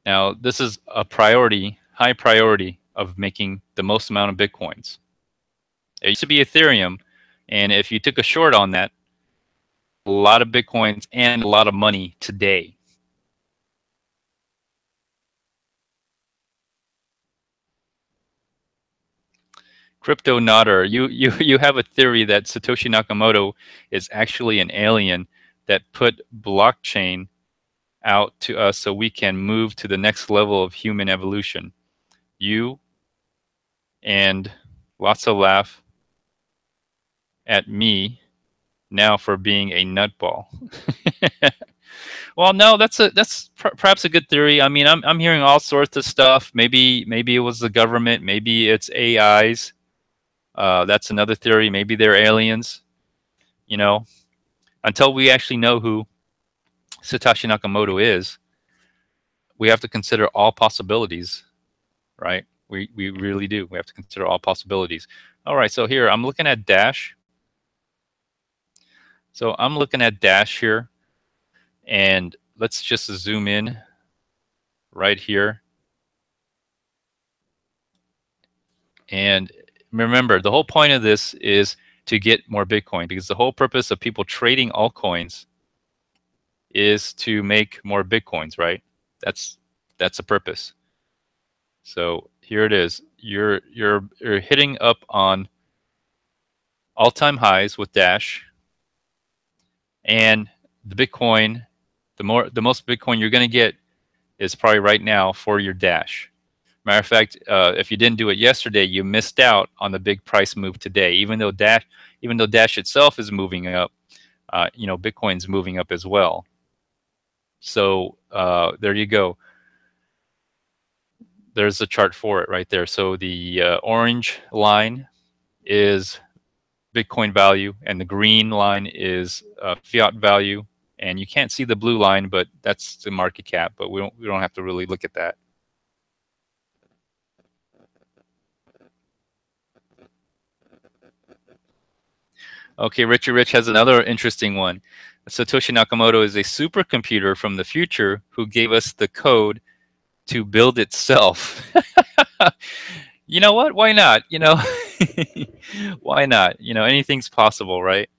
Now, this is a priority, high priority of making the most amount of Bitcoins. It used to be Ethereum, and if you took a short on that, a lot of Bitcoins and a lot of money today. Crypto Nodder, you have a theory that Satoshi Nakamoto is actually an alien that put blockchain out to us so we can move to the next level of human evolution. You and lots of laugh at me now for being a nutball. Well, no, that's perhaps a good theory. I mean, I'm hearing all sorts of stuff. Maybe it was the government. Maybe it's AIs. That's another theory. Maybe they're aliens. You know, until we actually know who Satoshi Nakamoto is, we have to consider all possibilities, right? We really do. We have to consider all possibilities. All right, so here I'm looking at Dash. So I'm looking at Dash here, and let's just zoom in right here. And remember, the whole point of this is to get more Bitcoin, because the whole purpose of people trading altcoins is to make more Bitcoins, right? That's the purpose. So here it is. You're hitting up on all-time highs with Dash, and the Bitcoin, the most Bitcoin you're going to get is probably right now for your Dash. Matter of fact, if you didn't do it yesterday, you missed out on the big price move today. Even though Dash itself is moving up, Bitcoin's moving up as well. So there you go. There's a chart for it right there. So the orange line is Bitcoin value, and the green line is fiat value. And you can't see the blue line, but that's the market cap. But we don't have to really look at that. Okay, Richie Rich has another interesting one. Satoshi Nakamoto is a supercomputer from the future who gave us the code to build itself. You know what? Why not? Why not? Anything's possible, right?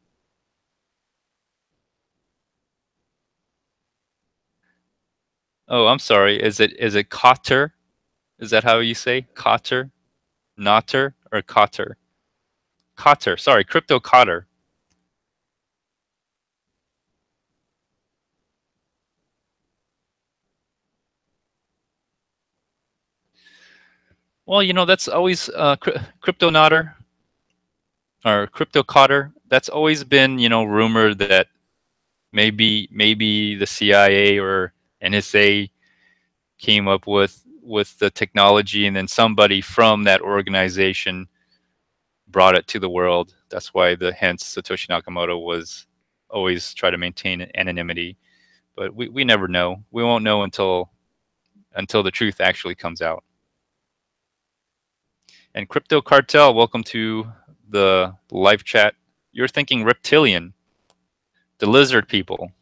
Oh, I'm sorry. Is it Cotter? Is that how you say Cotter? Notter or Cotter? Cotter. Sorry, Crypto Cotter. Well, that's always Crypto Notter or Crypto Cotter. That's always been, rumored that maybe the CIA or NSA came up with the technology, and then somebody from that organization brought it to the world. That's why hence Satoshi Nakamoto was always try to maintain anonymity. But we never know. We won't know until the truth actually comes out. And Crypto Cartel, welcome to the live chat. You're thinking reptilian, the lizard people.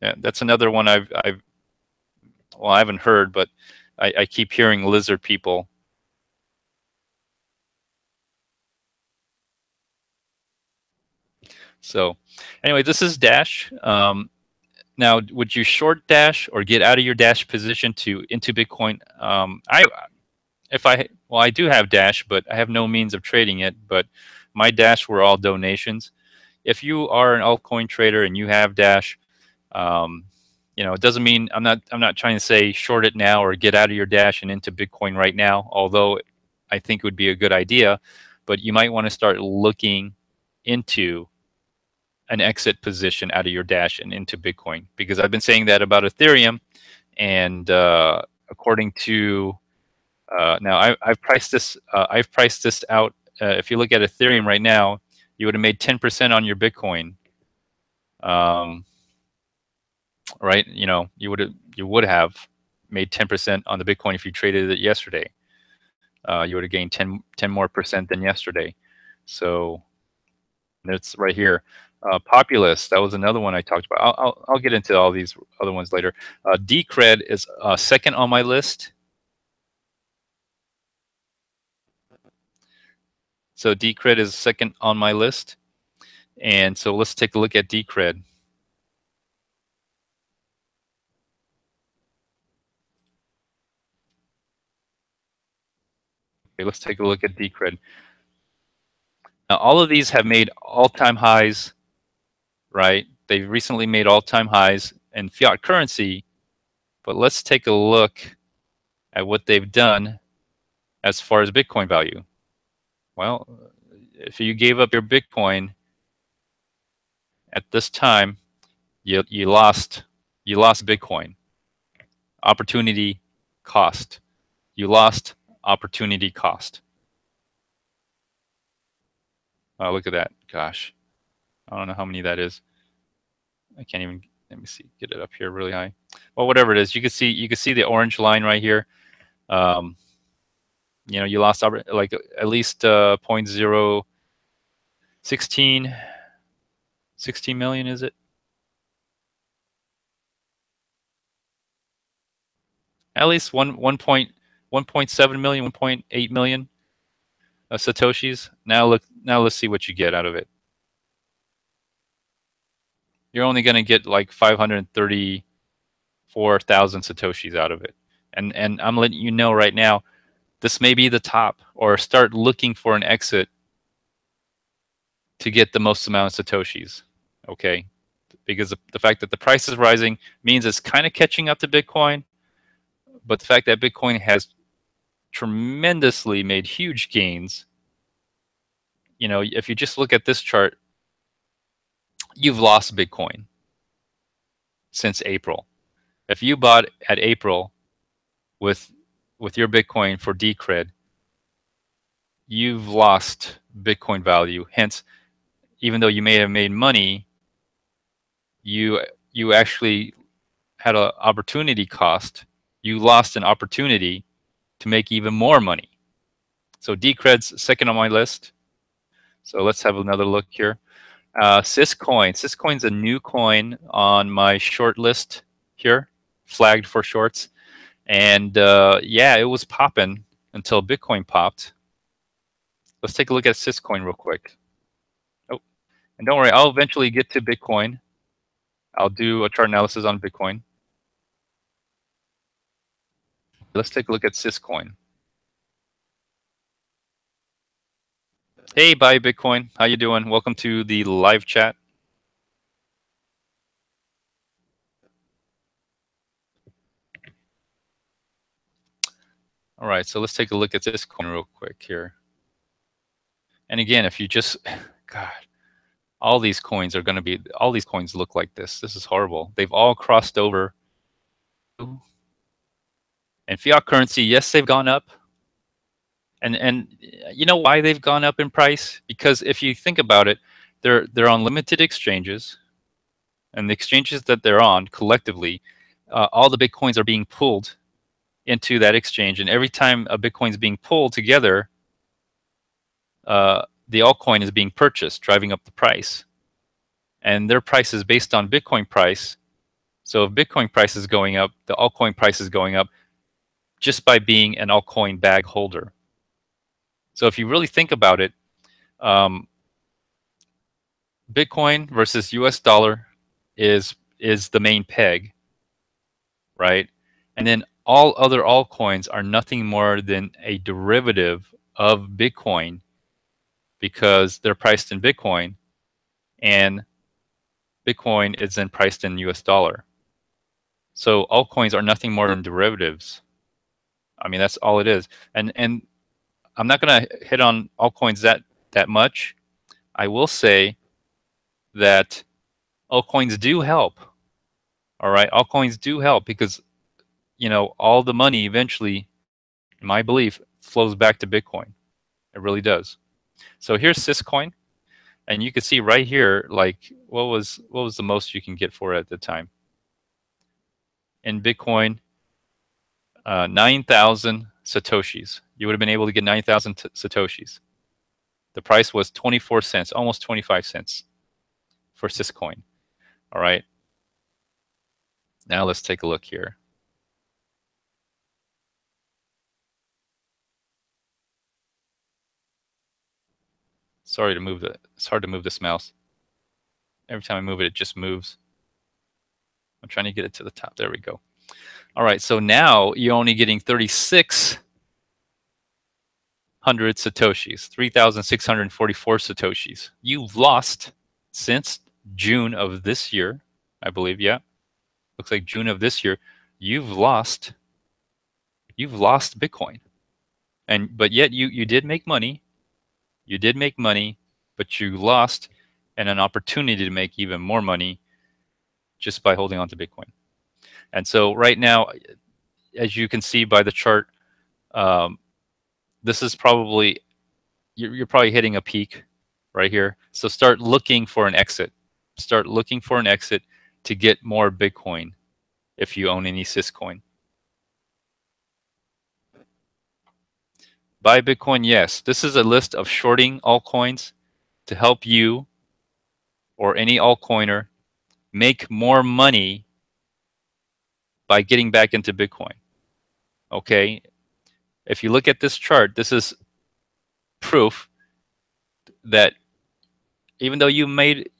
Yeah, that's another one I haven't heard, but I keep hearing lizard people. So anyway, this is Dash. Now, would you short Dash or get out of your Dash position into Bitcoin? I do have Dash, but I have no means of trading it. But my Dash were all donations. If you are an altcoin trader and you have Dash, it doesn't mean I'm not trying to say short it now or get out of your Dash and into Bitcoin right now. Although I think it would be a good idea, but you might want to start looking into an exit position out of your Dash and into Bitcoin, because I've been saying that about Ethereum, and according to now I've priced this out. If you look at Ethereum right now, you would have made 10% on your Bitcoin. Right? You would have made 10% on the Bitcoin if you traded it yesterday. You would have gained 10 more percent than yesterday. So it's right here. Populist, that was another one I talked about. I'll get into all these other ones later. Decred is second on my list. So Decred is second on my list. And so let's take a look at Decred. Okay, let's take a look at Decred. Now, all of these have made all-time highs, right? They've recently made all-time highs in fiat currency, but let's take a look at what they've done as far as Bitcoin value. Well, if you gave up your Bitcoin at this time, you lost Bitcoin. Opportunity cost. You lost opportunity cost. Look at that. Gosh, I don't know how many that is. I can't even. Let me see. Get it up here really high. Well, whatever it is, you can see the orange line right here. You lost like at least 0.016 million, is it? At least 1.7 million, 1.8 million satoshis. Now let's see what you get out of it. You're only going to get like 534,000 satoshis out of it. And I'm letting you know right now, this may be the top, or start looking for an exit to get the most amount of satoshis. Okay, because the fact that the price is rising means it's kind of catching up to Bitcoin, but the fact that Bitcoin has tremendously made huge gains. You know, if you just look at this chart, you've lost Bitcoin since April. If you bought at April with your Bitcoin for Decred, you've lost Bitcoin value. Hence, even though you may have made money, you actually had an opportunity cost. You lost an opportunity to make even more money. So Decred's second on my list. So let's have another look here. Syscoin. Syscoin's a new coin on my short list here, flagged for shorts. And yeah, it was popping until Bitcoin popped. Let's take a look at Syscoin real quick. Oh, and don't worry, I'll eventually get to Bitcoin. I'll do a chart analysis on Bitcoin. Let's take a look at Syscoin. Hey, bye Bitcoin. How you doing? Welcome to the live chat. All right, so let's take a look at this coin real quick here. And again, if you just, God, all these coins are going to be, all these coins look like this. This is horrible. They've all crossed over. And fiat currency, yes, they've gone up. And you know why they've gone up in price? Because if you think about it, they're on limited exchanges, and the exchanges that they're on collectively, all the Bitcoins are being pulled into that exchange. And every time a Bitcoin is being pulled together, the altcoin is being purchased, driving up the price. And their price is based on Bitcoin price. So if Bitcoin price is going up, the altcoin price is going up just by being an altcoin bag holder. So if you really think about it, Bitcoin versus US dollar is the main peg, right? And then all other altcoins are nothing more than a derivative of Bitcoin because they're priced in Bitcoin, and Bitcoin is then priced in US dollar. So altcoins are nothing more than derivatives. I mean, that's all it is. And I'm not going to hit on altcoins that much. I will say that altcoins do help. All right, altcoins do help because, you know, all the money eventually, in my belief, flows back to Bitcoin. It really does. So here's Syscoin, and you can see right here, like what was the most you can get for it at the time in Bitcoin? 9,000 satoshis. You would have been able to get 9,000 satoshis. The price was 24 cents, almost 25 cents for Syscoin. All right. Now let's take a look here. Sorry to move the, it's hard to move this mouse. Every time I move it, it just moves. I'm trying to get it to the top. There we go. All right, so now you're only getting 3,600 satoshis, 3,644 satoshis. You've lost since June of this year, I believe. Yeah, looks like June of this year. You've lost Bitcoin, but yet you did make money. You did make money, but you lost and an opportunity to make even more money just by holding on to Bitcoin. And so right now, as you can see by the chart, this is probably, you're probably hitting a peak right here. So start looking for an exit. Start looking for an exit to get more Bitcoin if you own any Syscoin. Buy Bitcoin, yes. This is a list of shorting altcoins to help you or any altcoiner make more money by getting back into Bitcoin. Okay? If you look at this chart, this is proof that even though you made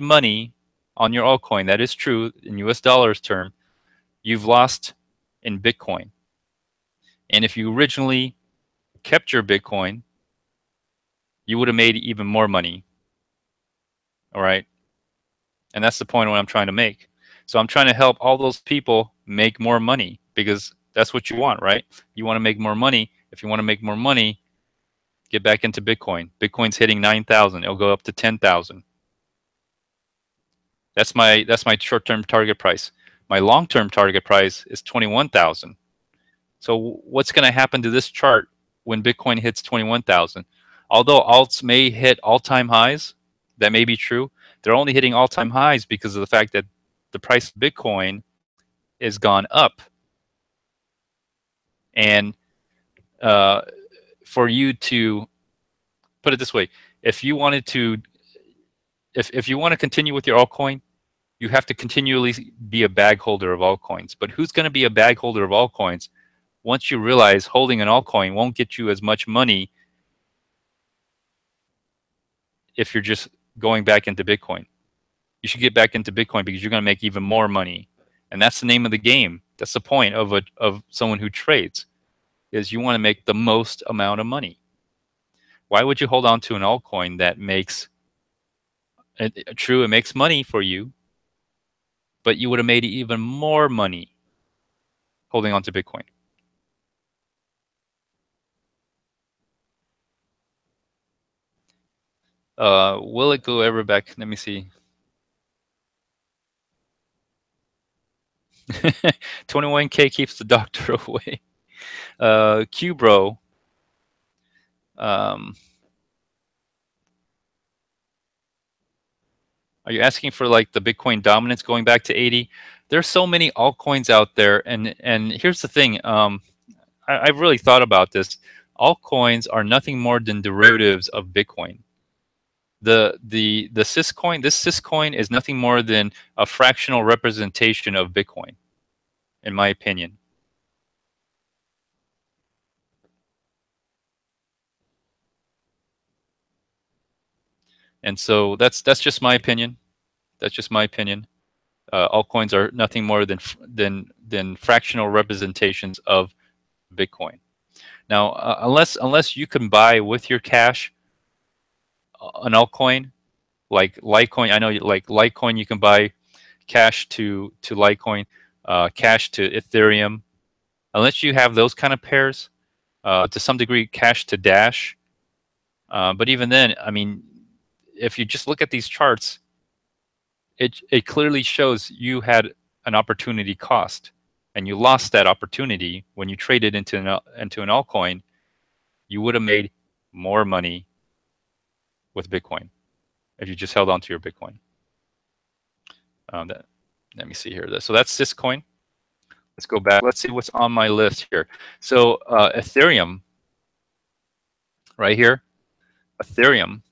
money on your altcoin, that is true in US dollars term, you've lost in Bitcoin. And if you originally kept your Bitcoin, you would have made even more money. All right? And that's the point what I'm trying to make. So I'm trying to help all those people make more money because that's what you want, right? You want to make more money If you want to make more money, get back into Bitcoin. Bitcoin's hitting 9,000. It'll go up to 10,000. That's my short-term target price. My long-term target price is 21,000. So what's going to happen to this chart when Bitcoin hits 21,000? Although alts may hit all-time highs, that may be true. They're only hitting all-time highs because of the fact that the price of Bitcoin is gone up. And for you to put it this way, if you wanted to, if you want to continue with your altcoin, you have to continually be a bag holder of altcoins. But who's going to be a bag holder of altcoins once you realize holding an altcoin won't get you as much money if you're just going back into Bitcoin? You should get back into Bitcoin because you're going to make even more money. And that's the name of the game. That's the point of someone who trades, is you want to make the most amount of money. Why would you hold on to an altcoin that makes, true, it makes money for you, but you would have made even more money holding on to Bitcoin? Will it go ever back? Let me see. 21K keeps the doctor away. Q-Bro. Are you asking for like the Bitcoin dominance going back to 80? There's so many altcoins out there, and here's the thing. I've really thought about this. Altcoins are nothing more than derivatives of Bitcoin. The Syscoin, this Syscoin is nothing more than a fractional representation of Bitcoin, in my opinion. And so that's just my opinion. That's just my opinion. Altcoins are nothing more than fractional representations of Bitcoin. Now, unless you can buy with your cash an altcoin like Litecoin, I know like Litecoin, you can buy cash to Litecoin, cash to Ethereum. Unless you have those kind of pairs, to some degree, cash to Dash. But even then, I mean, if you just look at these charts, it clearly shows you had an opportunity cost, and you lost that opportunity when you traded into an altcoin. You would have made more money with Bitcoin if you just held on to your Bitcoin. Let me see here. So that's Syscoin. Let's go back. Let's see what's on my list here. So Ethereum, right here. Ethereum.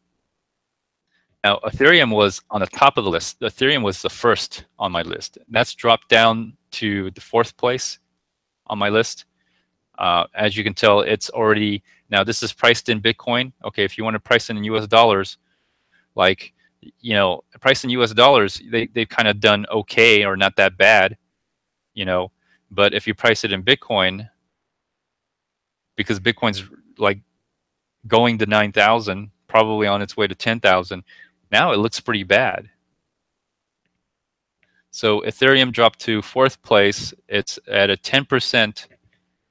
Now, Ethereum was on the top of the list. Ethereum was the first on my list. That's dropped down to the 4th place on my list. As you can tell, it's already, now this is priced in Bitcoin. Okay, if you want to price it in US dollars, like, you know, priced in US dollars, they've kind of done okay or not that bad, you know. But if you price it in Bitcoin, because Bitcoin's like going to 9,000, probably on its way to 10,000, now it looks pretty bad. So Ethereum dropped to 4th place. It's at a 10%.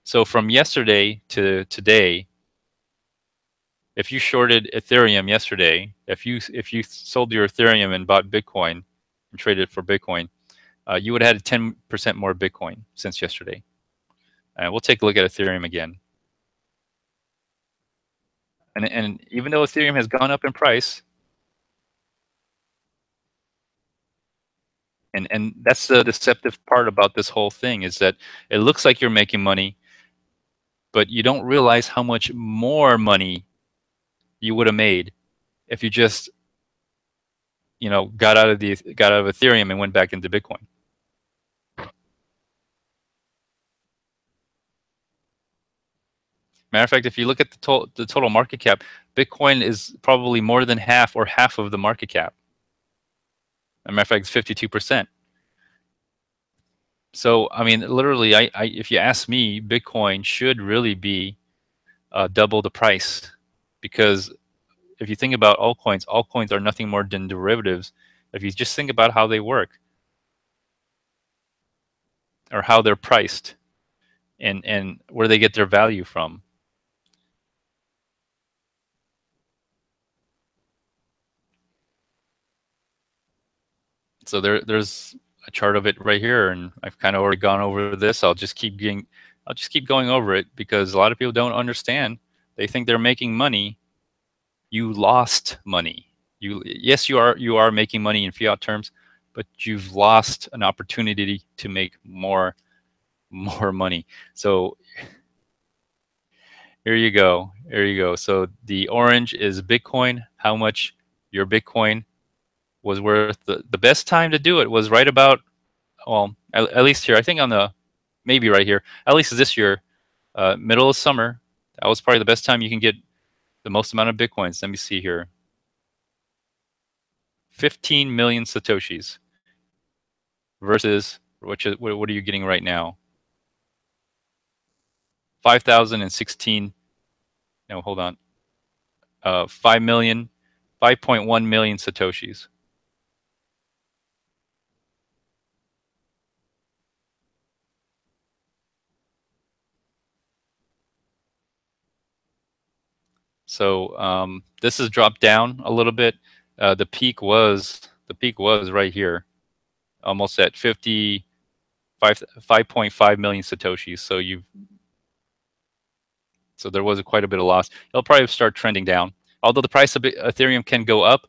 So from yesterday to today, if you shorted Ethereum yesterday, if you sold your Ethereum and bought Bitcoin and traded it for Bitcoin, you would have had 10% more Bitcoin since yesterday. And we'll take a look at Ethereum again. And even though Ethereum has gone up in price, and that's the deceptive part about this whole thing, is that it looks like you're making money, but you don't realize how much more money you would have made if you just, you know, got out of Ethereum and went back into Bitcoin. Matter of fact, if you look at the total market cap, Bitcoin is probably more than half or half of the market cap. As a matter of fact, it's 52%. So, I mean, literally, if you ask me, Bitcoin should really be double the price, because if you think about altcoins are nothing more than derivatives. If you just think about how they work or how they're priced and where they get their value from. So there's a chart of it right here, and I've kind of already gone over this. I'll just keep going over it because a lot of people don't understand. They think they're making money. You lost money. Yes, you are making money in fiat terms, but you've lost an opportunity to make more money. So here you go. Here you go. So the orange is Bitcoin, how much your Bitcoin was worth. The best time to do it was right about, well, at least here, I think on the, maybe right here, at least this year, middle of summer. That was probably the best time you can get the most amount of Bitcoins. Let me see here. 15 million Satoshis versus, what are you getting right now? 5,016, no, hold on. 5 million, 5.1 million Satoshis. So this has dropped down a little bit. The peak was right here, almost at 5.5 million Satoshis. So there was quite a bit of loss. It'll probably start trending down. Although the price of Ethereum can go up,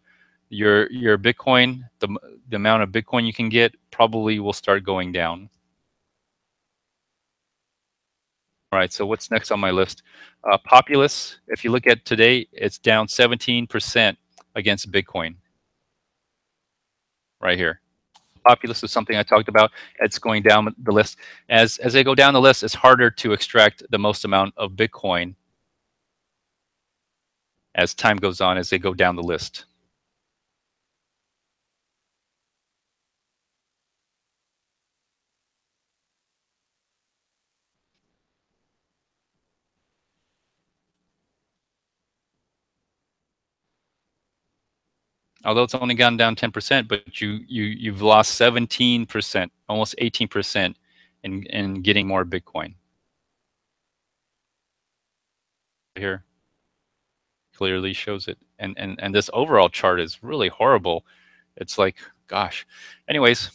your Bitcoin, the amount of Bitcoin you can get probably will start going down. All right, so what's next on my list? Populous, if you look at today, it's down 17% against Bitcoin right here. Populous is something I talked about. It's going down the list. As they go down the list, it's harder to extract the most amount of Bitcoin as time goes on, as they go down the list. Although it's only gone down 10%, but you've lost 17%, almost 18% in getting more Bitcoin. Here clearly shows it. And this overall chart is really horrible. It's like, gosh. Anyways,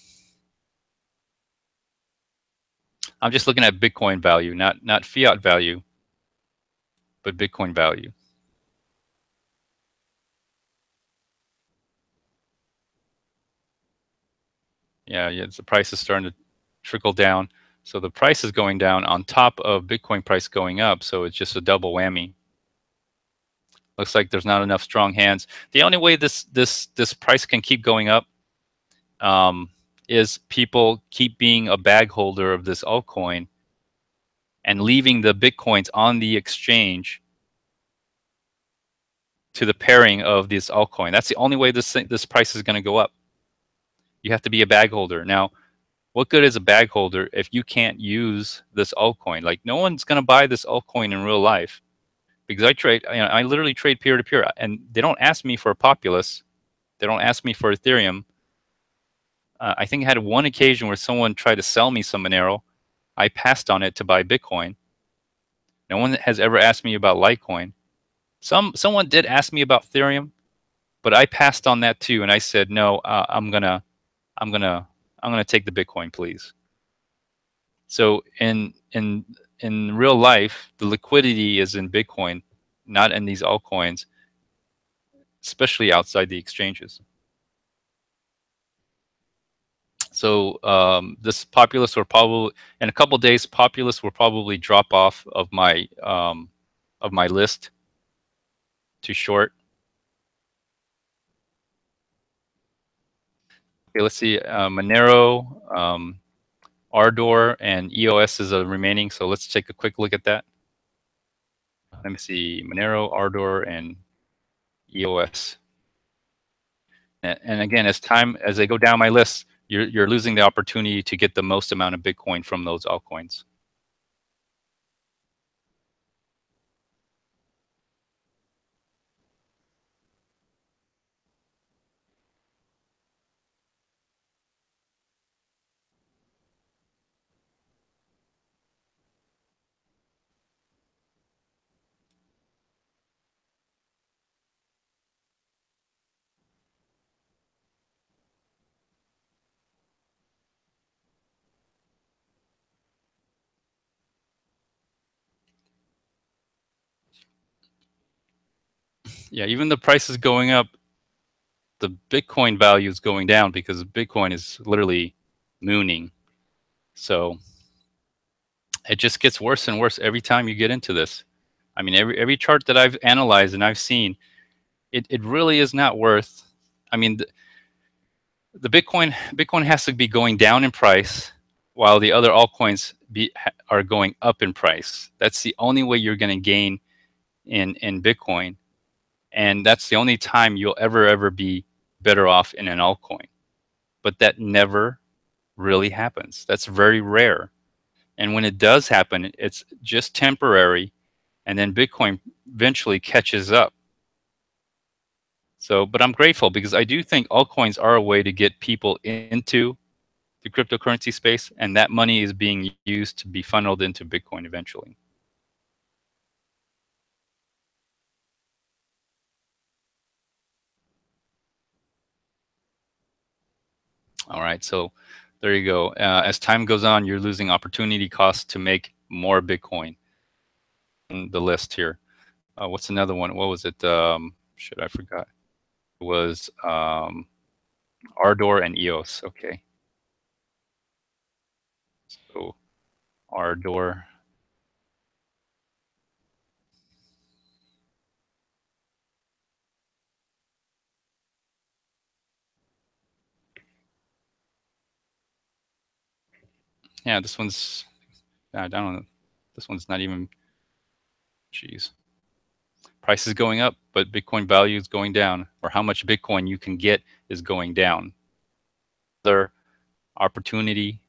I'm just looking at Bitcoin value, not fiat value, but Bitcoin value. Yeah, the price is starting to trickle down. So the price is going down on top of Bitcoin price going up. So it's just a double whammy. Looks like there's not enough strong hands. The only way this price can keep going up is people keep being a bag holder of this altcoin and leaving the Bitcoins on the exchange to the pairing of this altcoin. That's the only way this price is going to go up. You have to be a bag holder. Now, what good is a bag holder if you can't use this altcoin? Like, no one's going to buy this altcoin in real life because I literally trade peer to peer, and they don't ask me for Populous. They don't ask me for Ethereum. I think I had one occasion where someone tried to sell me some Monero. I passed on it to buy Bitcoin. No one has ever asked me about Litecoin. Someone did ask me about Ethereum, but I passed on that too, and I said no. I'm gonna take the Bitcoin, please. So in real life, the liquidity is in Bitcoin, not in these altcoins, especially outside the exchanges. So this Populous will probably, in a couple of days, Populous will probably drop off of my list to short. Okay, let's see, Monero, Ardor, and EOS is remaining. So let's take a quick look at that. Let me see, Monero, Ardor, and EOS. And again, as they go down my list, you're losing the opportunity to get the most amount of Bitcoin from those altcoins. Yeah, even the price is going up, the Bitcoin value is going down because Bitcoin is literally mooning. So it just gets worse and worse every time you get into this. I mean, every chart that I've analyzed and I've seen, it really is not worth. I mean, the Bitcoin has to be going down in price, while the other altcoins are going up in price. That's the only way you're going to gain in Bitcoin, and that's the only time you'll ever be better off in an altcoin. But that never really happens. That's very rare. And when it does happen, it's just temporary, and then Bitcoin eventually catches up. So, but I'm grateful because I do think altcoins are a way to get people into the cryptocurrency space, and that money is being used to be funneled into Bitcoin eventually. All right, so there you go. As time goes on, you're losing opportunity costs to make more Bitcoin. The list here. What's another one? What was it? Shit, I forgot. It was Ardor and EOS. Okay, so Ardor. Yeah, this one's. I don't know. This one's not even. Jeez. Price is going up, but Bitcoin value is going down, or how much Bitcoin you can get is going down. Their opportunity,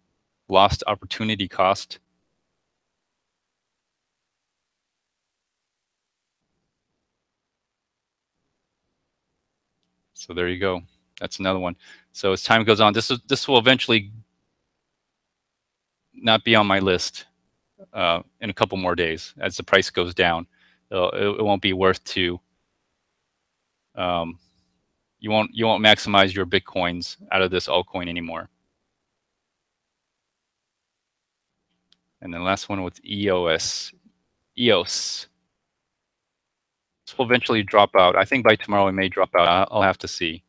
lost opportunity cost. So there you go. That's another one. So as time goes on, this will eventually not be on my list in a couple more days as the price goes down. It won't be worth to. Um, you won't maximize your bitcoins out of this altcoin anymore. And then last one with EOS. This will eventually drop out. I think by tomorrow it may drop out. I'll have to see.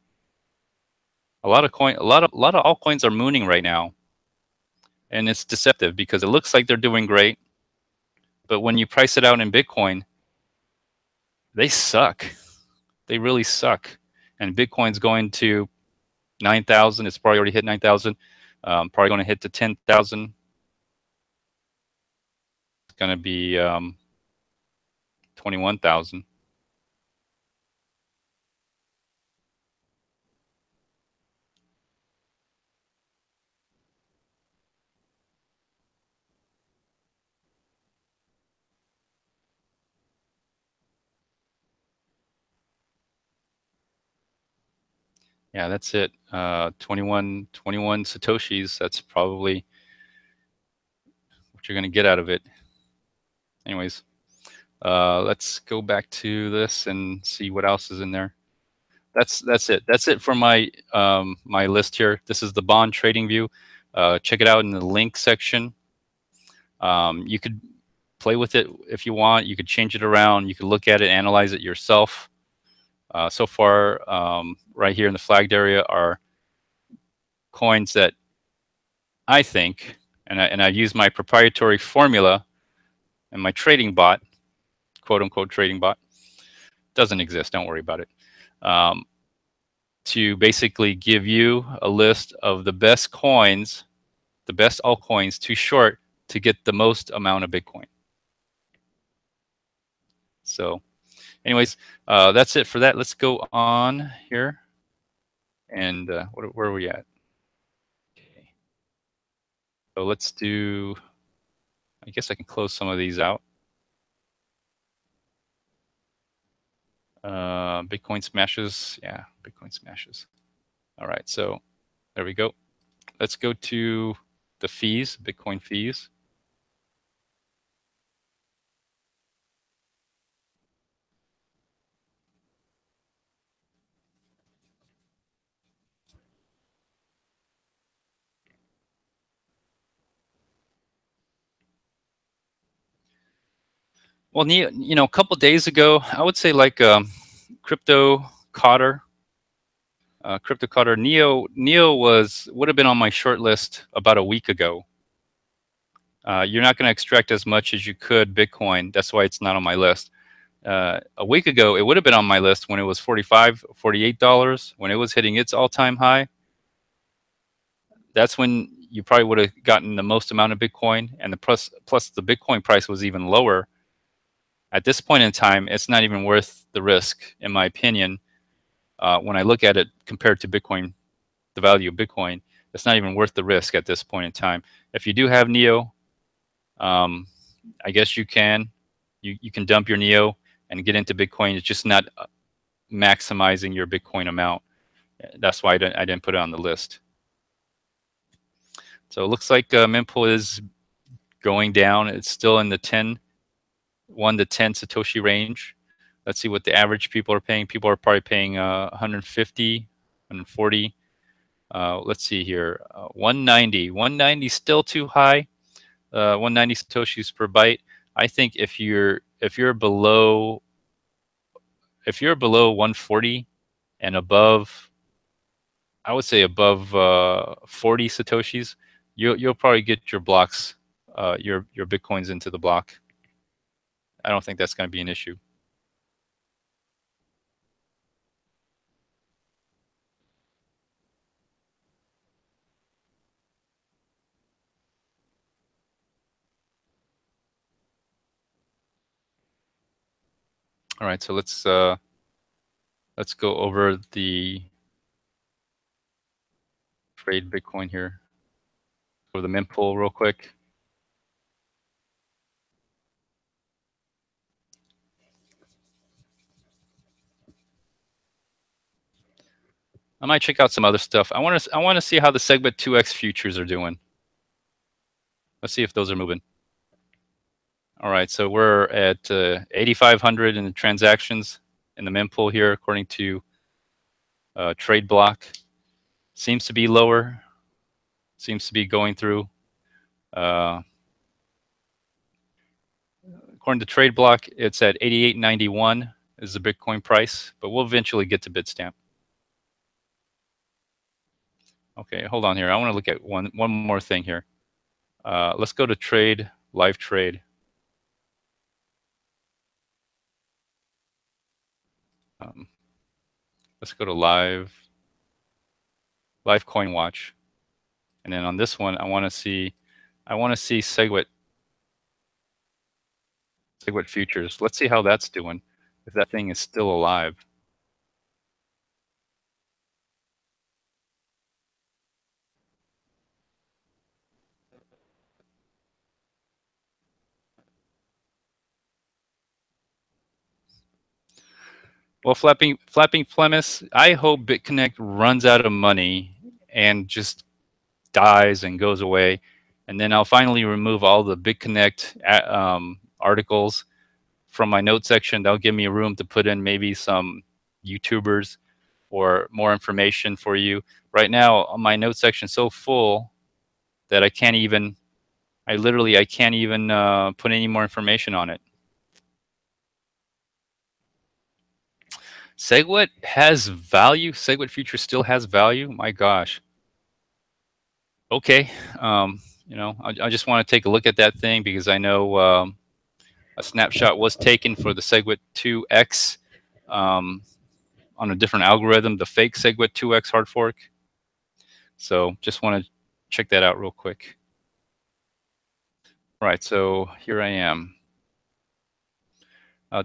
A lot of altcoins are mooning right now, and it's deceptive because it looks like they're doing great, but when you price it out in Bitcoin, they suck. They really suck. And Bitcoin's going to 9,000. It's probably already hit 9,000. Probably going to hit to 10,000. It's going to be 21,000. Yeah, that's it. 21 Satoshis. That's probably what you're going to get out of it. Anyways, let's go back to this and see what else is in there. That's it. That's it for my my list here. This is the bond trading view. Check it out in the link section. You could play with it if you want. You could change it around. You could look at it, analyze it yourself. So far, right here in the flagged area are coins that I think, and I use my proprietary formula and my trading bot, quote unquote trading bot, doesn't exist. Don't worry about it. To basically give you a list of the best coins, the best altcoins to short to get the most amount of Bitcoin. So anyways, that's it for that. Let's go on here. And where are we at? Okay. So let's do, I guess I can close some of these out. Bitcoin smashes. Yeah, Bitcoin smashes. All right, so there we go. Let's go to the fees, Bitcoin fees. Well, a couple days ago, I would say like Crypto Cotter. Crypto Cotter. Neo would have been on my short list about a week ago. You're not going to extract as much as you could Bitcoin. That's why it's not on my list. A week ago, it would have been on my list when it was $45, $48, when it was hitting its all-time high. That's when you probably would have gotten the most amount of Bitcoin, and the plus the Bitcoin price was even lower. At this point in time, it's not even worth the risk, in my opinion. When I look at it compared to Bitcoin, the value of Bitcoin, it's not even worth the risk at this point in time. If you do have Neo, I guess you can dump your Neo and get into Bitcoin. It's just not maximizing your Bitcoin amount. That's why I didn't put it on the list. So it looks like mempool is going down. It's still in the 1 to 10 Satoshi range. Let's see what the average people are paying. People are probably paying 150, 140. Let's see here, 190. 190 still too high. 190 Satoshis per byte. I think if you're below 140 and above, I would say above 40 Satoshis, you'll probably get your blocks, your Bitcoins into the block. I don't think that's going to be an issue. All right, so let's go over the trade Bitcoin here. Go to the mempool real quick. I might check out some other stuff. I want to see how the Segwit 2x futures are doing. Let's see if those are moving. All right, so we're at 8,500 in the transactions in the mempool here, according to trade block. Seems to be lower. Seems to be going through. According to trade block, it's at 88.91 is the Bitcoin price, but we'll eventually get to Bitstamp. Okay, hold on here. I want to look at one more thing here. Let's go to trade, live trade. Let's go to live coin watch. And then on this one, I want to see Segwit futures. Let's see how that's doing, if that thing is still alive. Well, flapping premise, I hope BitConnect runs out of money and just dies and goes away, and then I'll finally remove all the BitConnect articles from my note section. That'll give me a room to put in maybe some YouTubers or more information for you. Right now, my note section's so full that I can't even put any more information on it. Segwit has value. Segwit future still has value. My gosh. Okay, I just want to take a look at that thing because I know a snapshot was taken for the Segwit 2x on a different algorithm, the fake Segwit 2x hard fork. So just want to check that out real quick. All right, so here I am.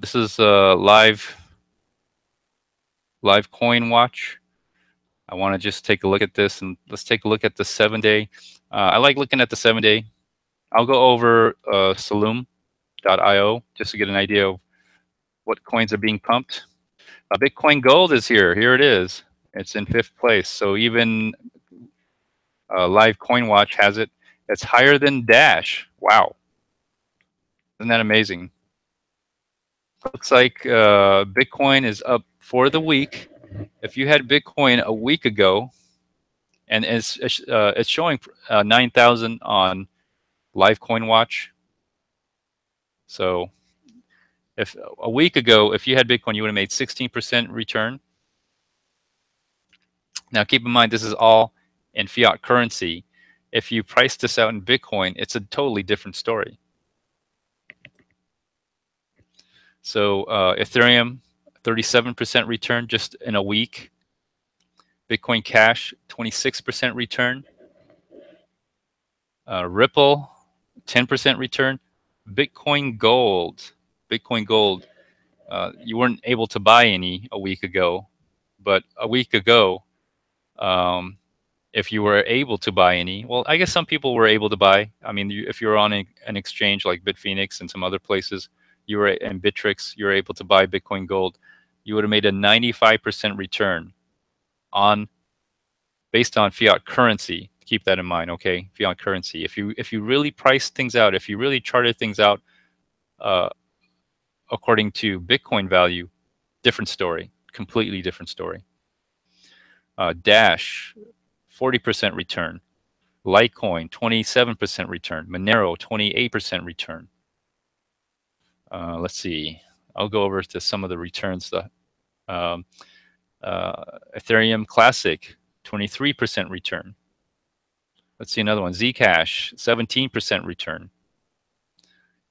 This is live coin watch. I want to just take a look at this, and let's take a look at the 7-day. I like looking at the 7-day. I'll go over Saloom.io just to get an idea of what coins are being pumped. Bitcoin Gold is here. Here it is. It's in 5th place. So even Live Coin Watch has it. It's higher than Dash. Wow. Isn't that amazing? Looks like Bitcoin is up for the week. If you had Bitcoin a week ago, and it's showing 9,000 on Live Coin Watch. So If a week ago, if you had Bitcoin, you would have made 16% return. Now, keep in mind, this is all in fiat currency. If you price this out in Bitcoin, it's a totally different story. So Ethereum, 37% return just in a week. Bitcoin Cash, 26% return. Ripple, 10% return. Bitcoin Gold, you weren't able to buy any a week ago, but a week ago, if you were able to buy any, well, I guess some people were able to buy. I mean, if you're on an exchange like Bitfinex and some other places, you were and Bittrex, you were able to buy Bitcoin Gold. You would have made a 95% return on based on fiat currency. Keep that in mind, okay? Fiat currency. If you really price things out, if you really charted things out uh, according to Bitcoin value, different story, completely different story. Dash, 40% return. Litecoin, 27% return. Monero, 28% return. Let's see. I'll go over to some of the returns. Ethereum Classic, 23% return. Let's see another one. Zcash, 17% return.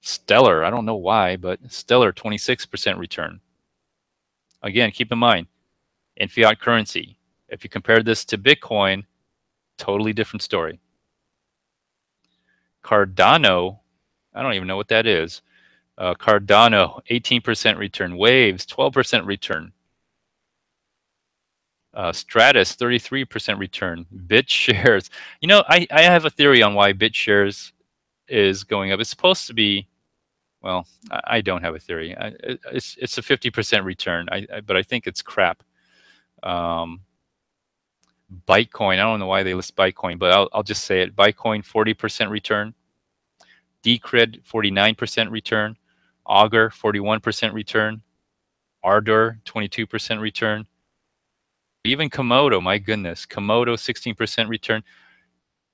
Stellar, I don't know why, but Stellar, 26% return. Again, keep in mind, in fiat currency, if you compare this to Bitcoin, totally different story. Cardano, I don't even know what that is. Cardano, 18% return. Waves, 12% return. Stratus, 33% return. BitShares, you know, I have a theory on why BitShares is going up. It's supposed to be, well, I don't have a theory. It's a 50% return, but I think it's crap. Bytecoin, I don't know why they list Bytecoin, but I'll just say it. Bytecoin, 40% return. Decred, 49% return. Augur, 41% return. Ardor, 22% return. Even Komodo, my goodness, Komodo, 16% return.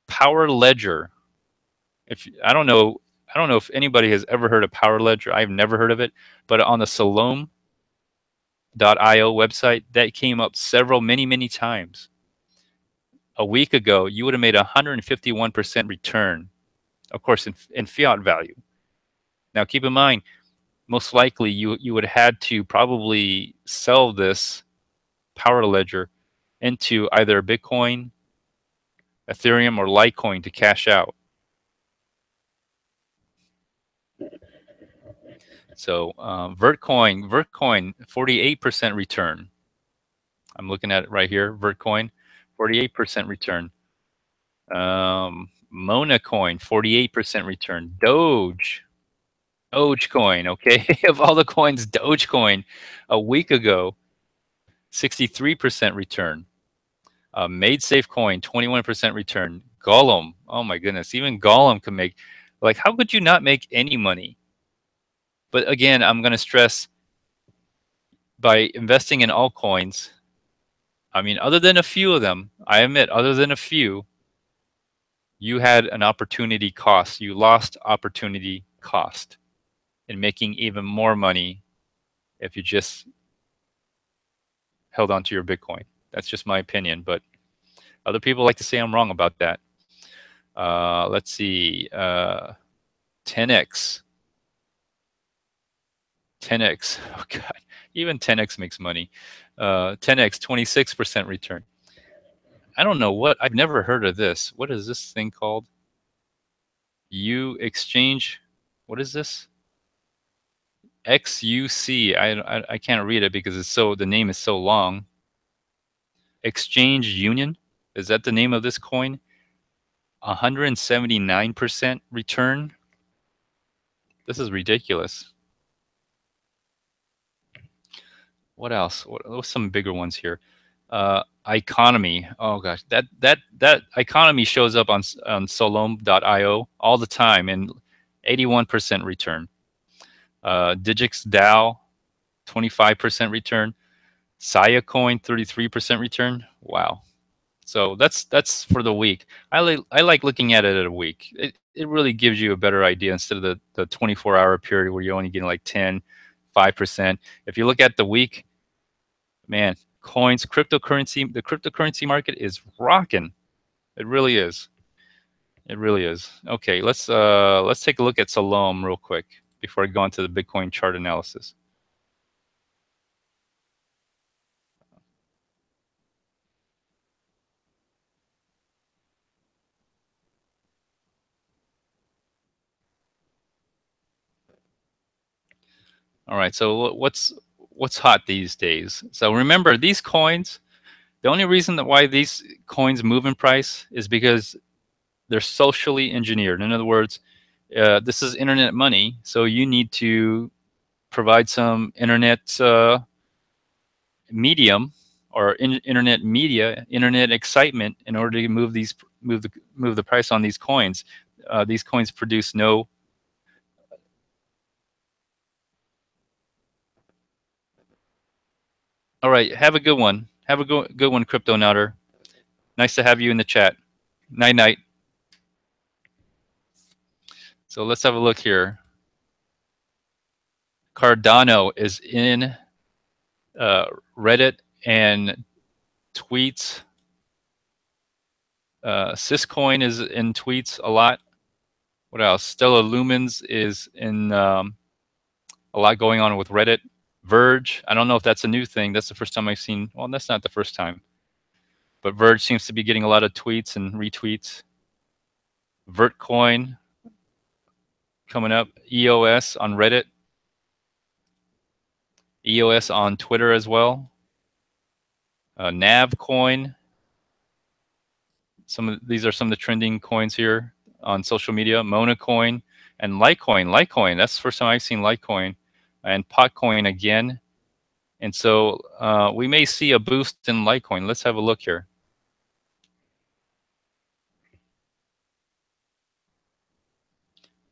Power Ledger, I don't know if anybody has ever heard of Power Ledger. I've never heard of it, but on the Salome.io website, that came up many times. A week ago, you would have made 151% return, of course, in fiat value. Now, keep in mind, most likely you would have had to probably sell this Power Ledger into either Bitcoin, Ethereum, or Litecoin to cash out. So Vertcoin, 48% return. I'm looking at it right here. Vertcoin, 48% return. Monacoin, 48% return. Dogecoin, okay, of all the coins, Dogecoin, a week ago, 63% return. MadeSafe Coin, 21% return. Gollum, oh my goodness, even Gollum can make, like, how could you not make any money? But again, I'm going to stress, by investing in altcoins, I mean, other than a few of them, I admit, other than a few, you had an opportunity cost. You lost opportunity cost in making even more money if you just held on to your Bitcoin. That's just my opinion, but other people like to say I'm wrong about that. Let's see, 10x. 10x, oh God, even 10x makes money. 10x, 26% return. I don't know what, I've never heard of this. What is this thing called? Exchange, what is this? XUC, I can't read it because the name is so long. Exchange Union, is that the name of this coin? 179% return. This is ridiculous. What else? What's some bigger ones here? Economy. Oh gosh, that Economy shows up on Salome.io all the time, and 81% return. Digix DAO, 25% return. Saya Coin, 33% return. Wow. So that's for the week. I like looking at it at a week. It really gives you a better idea instead of the 24-hour period where you're only getting like 10, 5%. If you look at the week, man, coins, cryptocurrency, the cryptocurrency market is rocking. It really is. It really is. Okay, let's take a look at Salome real quick before I go on to the Bitcoin chart analysis. All right, so what's hot these days? So remember, these coins, the only reason that why these coins move in price is because they're socially engineered. In other words, this is internet money, so you need to provide some internet medium or internet media, internet excitement in order to move the price on these coins. These coins produce no. All right, have a good one. Have a good one, Crypto Nutter. Nice to have you in the chat. Night night. So let's have a look here. Cardano is in Reddit and tweets. Syscoin is in tweets a lot. What else? Stellar Lumens is in a lot going on with Reddit. Verge, I don't know if that's a new thing. That's the first time I've seen. Well, that's not the first time. But Verge seems to be getting a lot of tweets and retweets. Vertcoin coming up. EOS on Reddit. EOS on Twitter as well. Navcoin. These are some of the trending coins here on social media. Monacoin and Litecoin. Litecoin, that's the first time I've seen Litecoin. And Potcoin again. And so we may see a boost in Litecoin. Let's have a look here.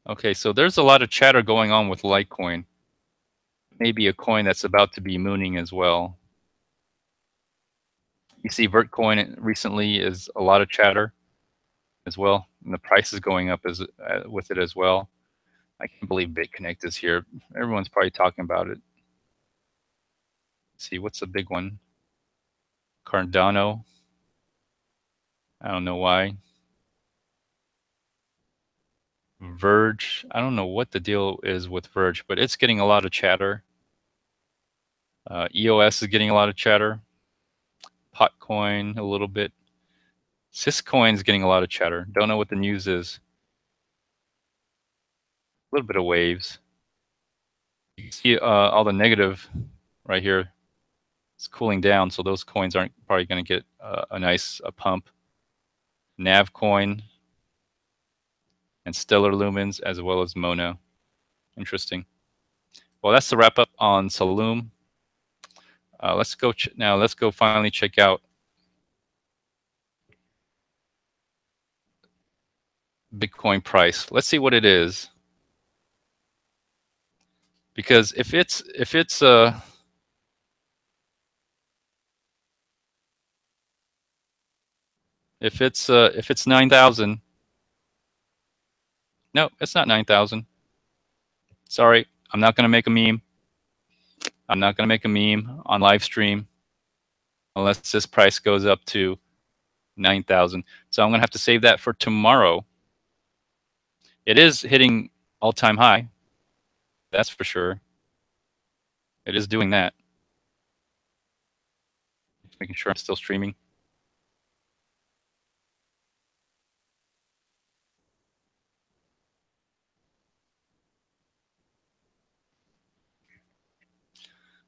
Okay, so there's a lot of chatter going on with Litecoin. Maybe a coin that's about to be mooning as well. You see Vertcoin recently is a lot of chatter as well. And the price is going up with it as well. I can't believe BitConnect is here. Everyone's probably talking about it. Let's see, what's the big one? Cardano. I don't know why. Verge. I don't know what the deal is with Verge, but it's getting a lot of chatter. EOS is getting a lot of chatter. Potcoin a little bit. Syscoin is getting a lot of chatter. Don't know what the news is. A little bit of waves. You can see all the negative right here. It's cooling down, so those coins aren't probably going to get a nice pump. Navcoin and Stellar Lumens as well as Mono. Interesting. Well, that's the wrap up on Salome. Let's go now. Let's go finally check out Bitcoin price. Let's see what it is. Because if it's 9,000, no, it's not 9,000. Sorry, I'm not going to make a meme. I'm not going to make a meme on live stream unless this price goes up to 9,000. So I'm going to have to save that for tomorrow. It is hitting all-time high. That's for sure. It is doing that. Just making sure I'm still streaming.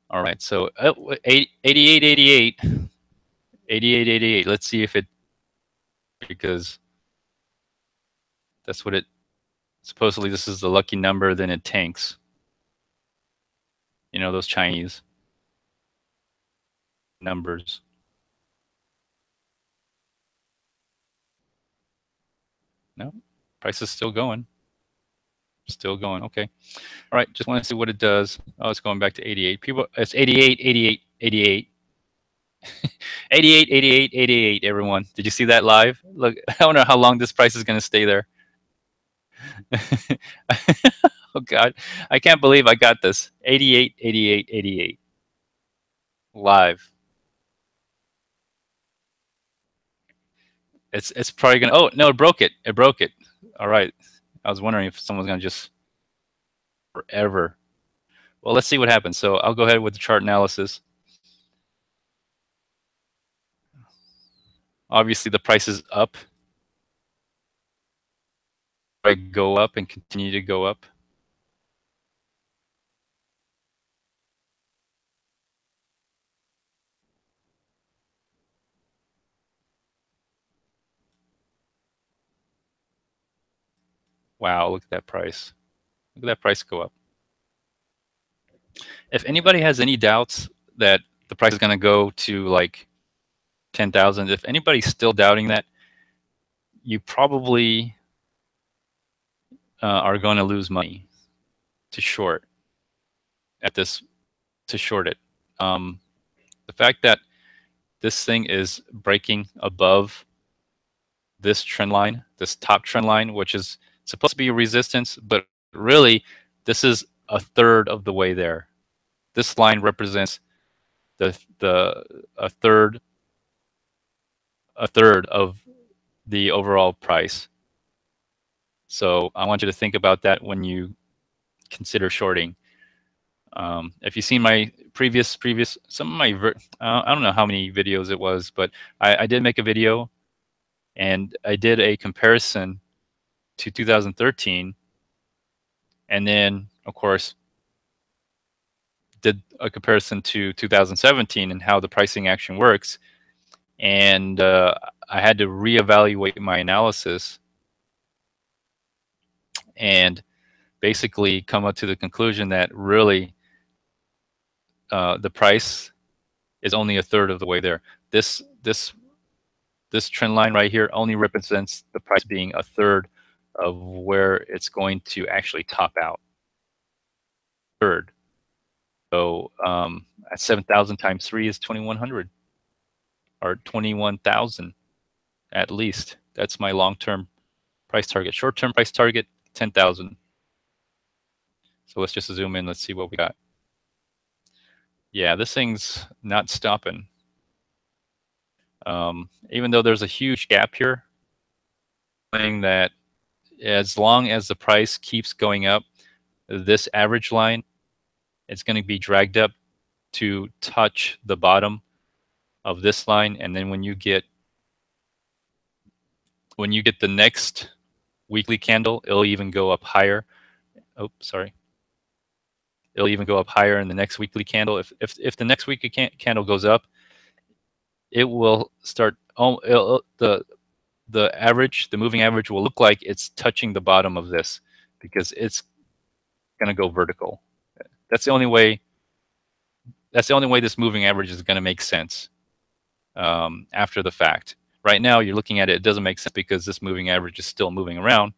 All right, so 8888. 8888. Let's see if it, because that's what it, supposedly this is the lucky number, then it tanks. You know, those Chinese numbers. No, price is still going. Still going. Okay. All right. Just want to see what it does. Oh, it's going back to 88. People, it's 88, 88, 88. 88, 88, 88, everyone. Did you see that live? Look, I don't know how long this price is going to stay there. Oh God, I can't believe I got this. 88, 88, 88 live. It's probably gonna. Oh no, it broke it. It broke it. All right. I was wondering if someone's gonna just forever. Well, let's see what happens. So I'll go ahead with the chart analysis. Obviously, the price is up. I go up and continue to go up. Wow, look at that price. Look at that price go up. If anybody has any doubts that the price is going to go to like 10,000, if anybody's still doubting that, you probably are going to lose money to short at this, to short it. The fact that this thing is breaking above this trend line, this top trend line, which is supposed to be a resistance, but really this is a third of the way there. This line represents a third of the overall price. So I want you to think about that when you consider shorting. If you've seen my previous some of my I don't know how many videos it was, but I did make a video and I did a comparison to 2013, and then of course did a comparison to 2017 and how the pricing action works. And I had to reevaluate my analysis and basically come up to the conclusion that really the price is only a third of the way there. This trend line right here only represents the price being a third of where it's going to actually top out. Third. So at 7,000 times 3 is 2,100 or 21,000 at least. That's my long-term price target. Short-term price target, 10,000. So let's just zoom in. Let's see what we got. Yeah, this thing's not stopping. Even though there's a huge gap here, saying that as long as the price keeps going up, this average line, it's going to be dragged up to touch the bottom of this line, and then when you get the next weekly candle, it'll even go up higher. Oh, sorry. It'll even go up higher in the next weekly candle. If the next weekly candle goes up, it will start. The average, the moving average, will look like it's touching the bottom of this because it's going to go vertical. That's the only way. That's the only way this moving average is going to make sense after the fact. Right now, you're looking at it; it doesn't make sense because this moving average is still moving around.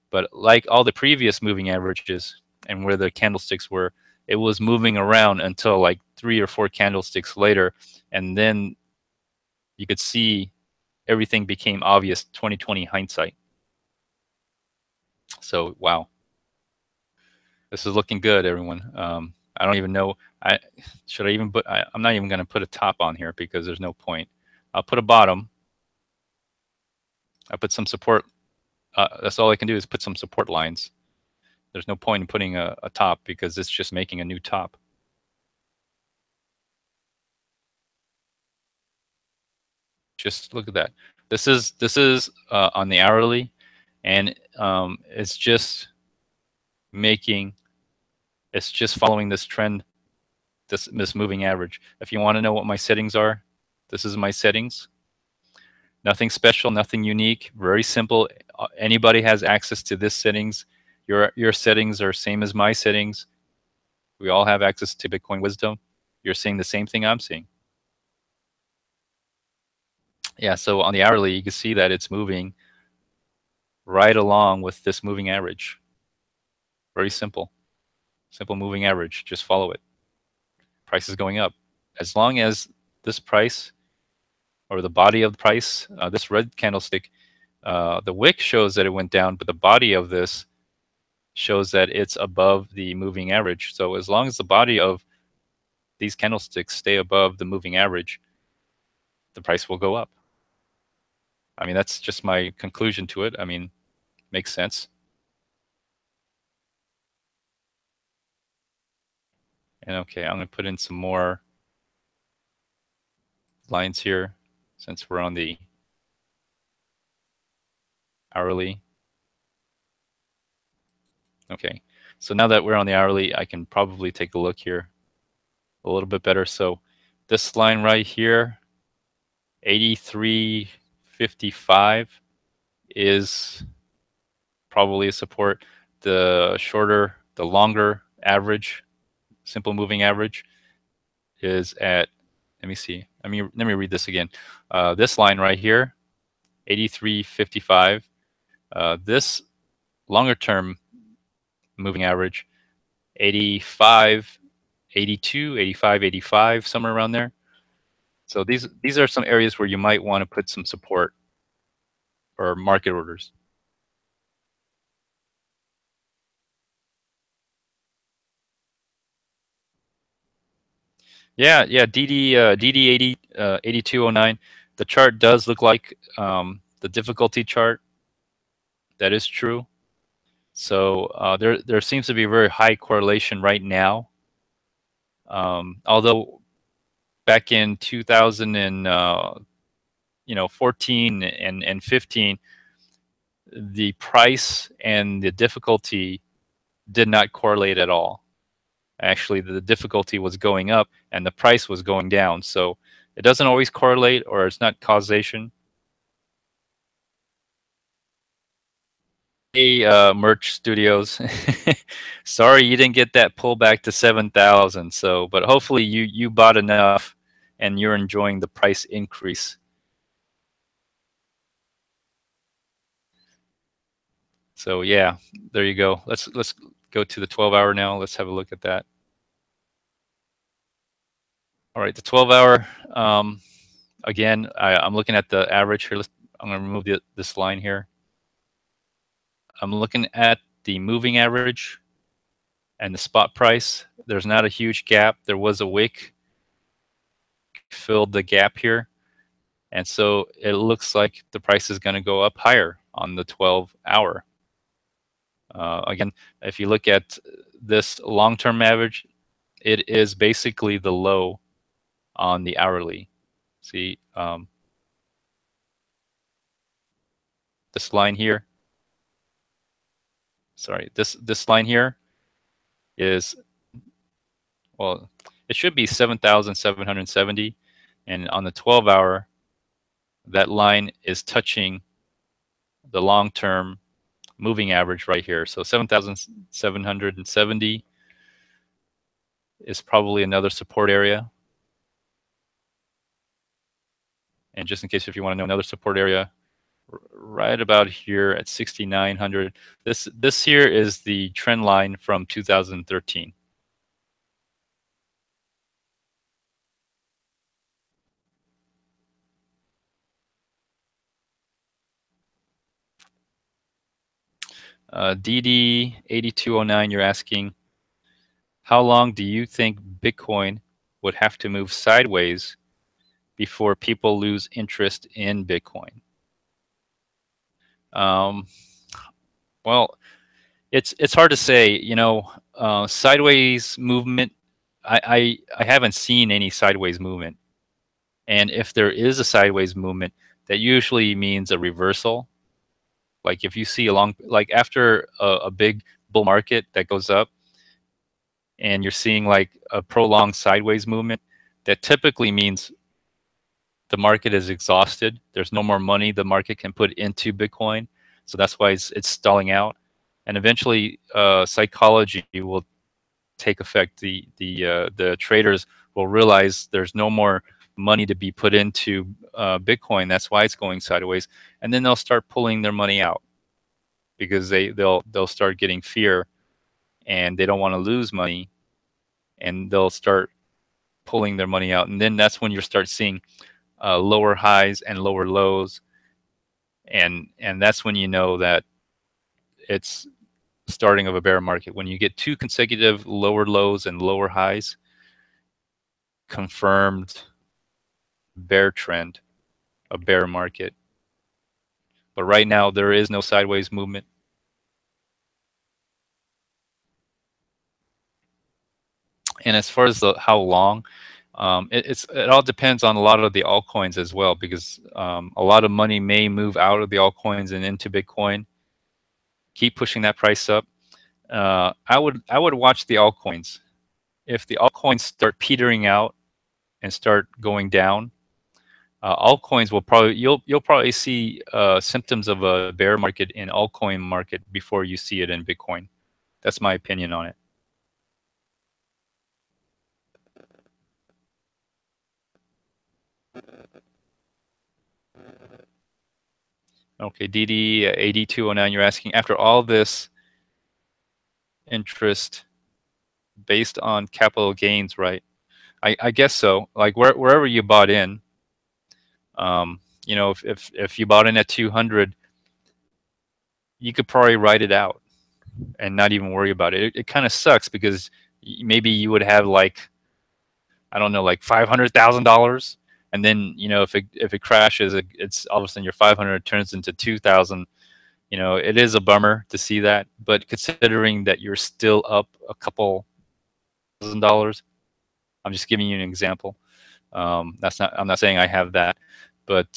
But like all the previous moving averages and where the candlesticks were, it was moving around until like 3 or 4 candlesticks later, and then you could see everything became obvious. 2020 hindsight. So wow, this is looking good, everyone. I don't even know. Should I even put? I'm not even going to put a top on here because there's no point. I'll put a bottom. I put some support. That's all I can do is put some support lines. There's no point in putting a top because it's just making a new top. Just look at that. This is on the hourly, and it's just making. It's just following this trend, this moving average. If you want to know what my settings are, this is my settings. Nothing special, nothing unique, very simple. Anybody has access to this settings. Your settings are same as my settings. We all have access to Bitcoin wisdom. You're seeing the same thing I'm seeing. Yeah, so on the hourly, you can see that it's moving right along with this moving average. Very simple. Simple moving average. Just follow it. Price is going up. As long as this price or the body of the price, this red candlestick, the wick shows that it went down, but the body of this shows that it's above the moving average. So as long as the body of these candlesticks stay above the moving average, the price will go up. I mean, that's just my conclusion to it. I mean, makes sense. And okay, I'm going to put in some more lines here since we're on the hourly. Okay, so now that we're on the hourly, I can probably take a look here a little bit better. So this line right here, 83.55, is probably a support. The longer average, simple moving average, is at, let me see, let me read this again. This line right here, 83.55, this longer term moving average, 85, 82, 85, 85, somewhere around there. So these are some areas where you might want to put some support or market orders. Yeah, yeah, DD 80 8209. The chart does look like the difficulty chart. That is true. So there seems to be a very high correlation right now. Although back in 2000 and 14 and 15, the price and the difficulty did not correlate at all. Actually, the difficulty was going up and the price was going down. So it doesn't always correlate, or it's not causation. Hey, Merch Studios. Sorry you didn't get that pullback to 7,000. So, but hopefully you bought enough and you're enjoying the price increase. So yeah, there you go. Let's go to the 12-hour now. Let's have a look at that. All right, the 12-hour. Again, I'm looking at the average here. I'm going to remove this line here. I'm looking at the moving average and the spot price. There's not a huge gap. There was a wick, filled the gap here. And so it looks like the price is going to go up higher on the 12-hour. Again, if you look at this long-term average, it is basically the low on the hourly. See, this line here. Sorry, this line here is, well, it should be 7,770, and on the 12-hour, that line is touching the long-term moving average right here. So 7,770 is probably another support area. And just in case if you want to know another support area, right about here at 6,900. This here is the trend line from 2013. DD 8209, you're asking, how long do you think Bitcoin would have to move sideways before people lose interest in Bitcoin? Well, it's hard to say. Sideways movement. I haven't seen any sideways movement, and if there is a sideways movement, that usually means a reversal. Like if you see like after a big bull market that goes up, and you're seeing like a prolonged sideways movement, that typically means the market is exhausted. There's no more money the market can put into Bitcoin, so that's why it's stalling out. And eventually, psychology will take effect. The traders will realize there's no more money to be put into Bitcoin. That's why it's going sideways, and then they'll start pulling their money out because they'll start getting fear, and they don't want to lose money, and they'll start pulling their money out, and then that's when you start seeing lower highs and lower lows, and that's when you know that it's starting of a bear market. When you get 2 consecutive lower lows and lower highs, confirmed bear trend, a bear market. But right now, there is no sideways movement. And as far as how long, it all depends on a lot of the altcoins as well, because a lot of money may move out of the altcoins and into Bitcoin, keep pushing that price up. I would watch the altcoins. If the altcoins start petering out and start going down, altcoins will probably you'll probably see symptoms of a bear market in altcoin market before you see it in Bitcoin. That's my opinion on it. Okay, DD8209, you're asking, after all this interest based on capital gains, right? I guess so. Like wherever you bought in, if you bought in at 200, you could probably write it out and not even worry about it. It kind of sucks because maybe you would have like, I don't know, like $500,000, and then if it crashes, it's all of a sudden your 500 turns into 2,000. It is a bummer to see that, but considering that you're still up a couple $1,000, I'm just giving you an example. I'm not saying I have that, but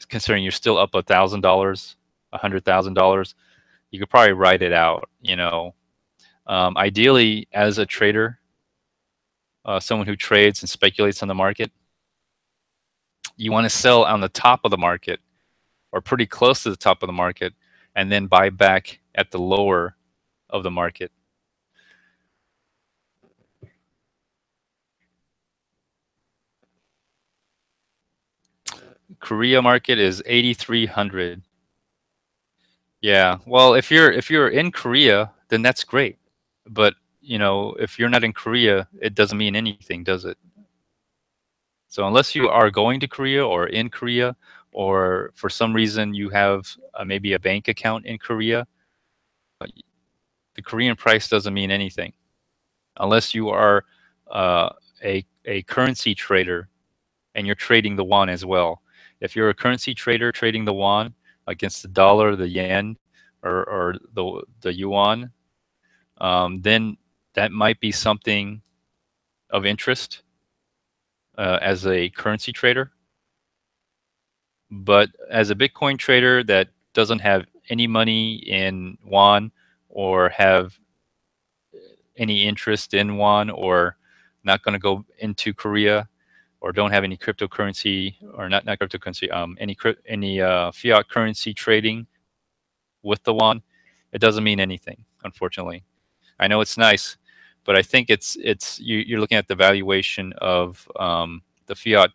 considering you're still up $1,000, $100,000, you could probably write it out. Ideally, as a trader, someone who trades and speculates on the market, you want to sell on the top of the market or pretty close to the top of the market, and then buy back at the lower of the market. Korea market is 8,300. Yeah, well, if you're in Korea, then that's great. But if you're not in Korea, it doesn't mean anything, does it? So unless you are going to Korea or in Korea, or for some reason you have maybe a bank account in Korea, the Korean price doesn't mean anything unless you are uh, a currency trader and you're trading the won as well. If you're a currency trader trading the won against the dollar, the yen, or the yuan, then that might be something of interest as a currency trader. But as a Bitcoin trader that doesn't have any money in won or have any interest in won or not going to go into Korea or don't have any cryptocurrency or not cryptocurrency, any fiat currency trading with the won, it doesn't mean anything, unfortunately. I know it's nice, but I think you're looking at the valuation of the fiat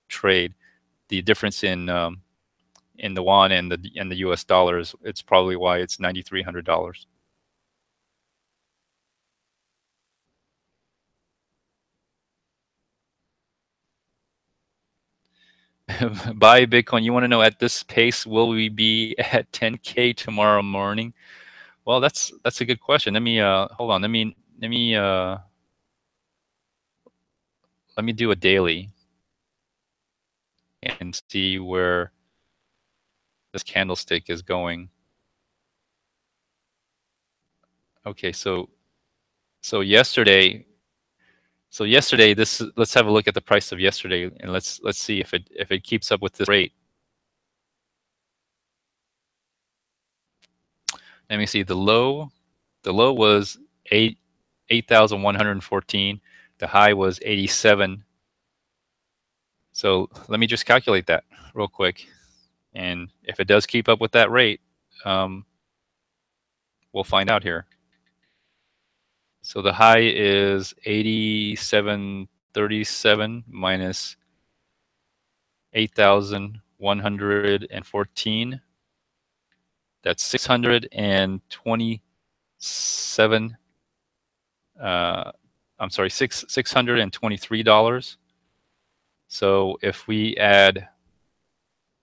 trade, the difference in the won and the U.S. dollars. It's probably why it's $9,300. Buy Bitcoin. You want to know, at this pace, will we be at 10K tomorrow morning? Well, that's a good question. Let me hold on. Let me do a daily and see where this candlestick is going. Okay, so yesterday, let's have a look at the price of yesterday, and let's see if it keeps up with this rate. Let me see. The low was 8,114. The high was 87. So let me just calculate that real quick. And if it does keep up with that rate, we'll find out here. So the high is 87.37 minus 8,114. That's 627. I'm sorry, $623. So if we add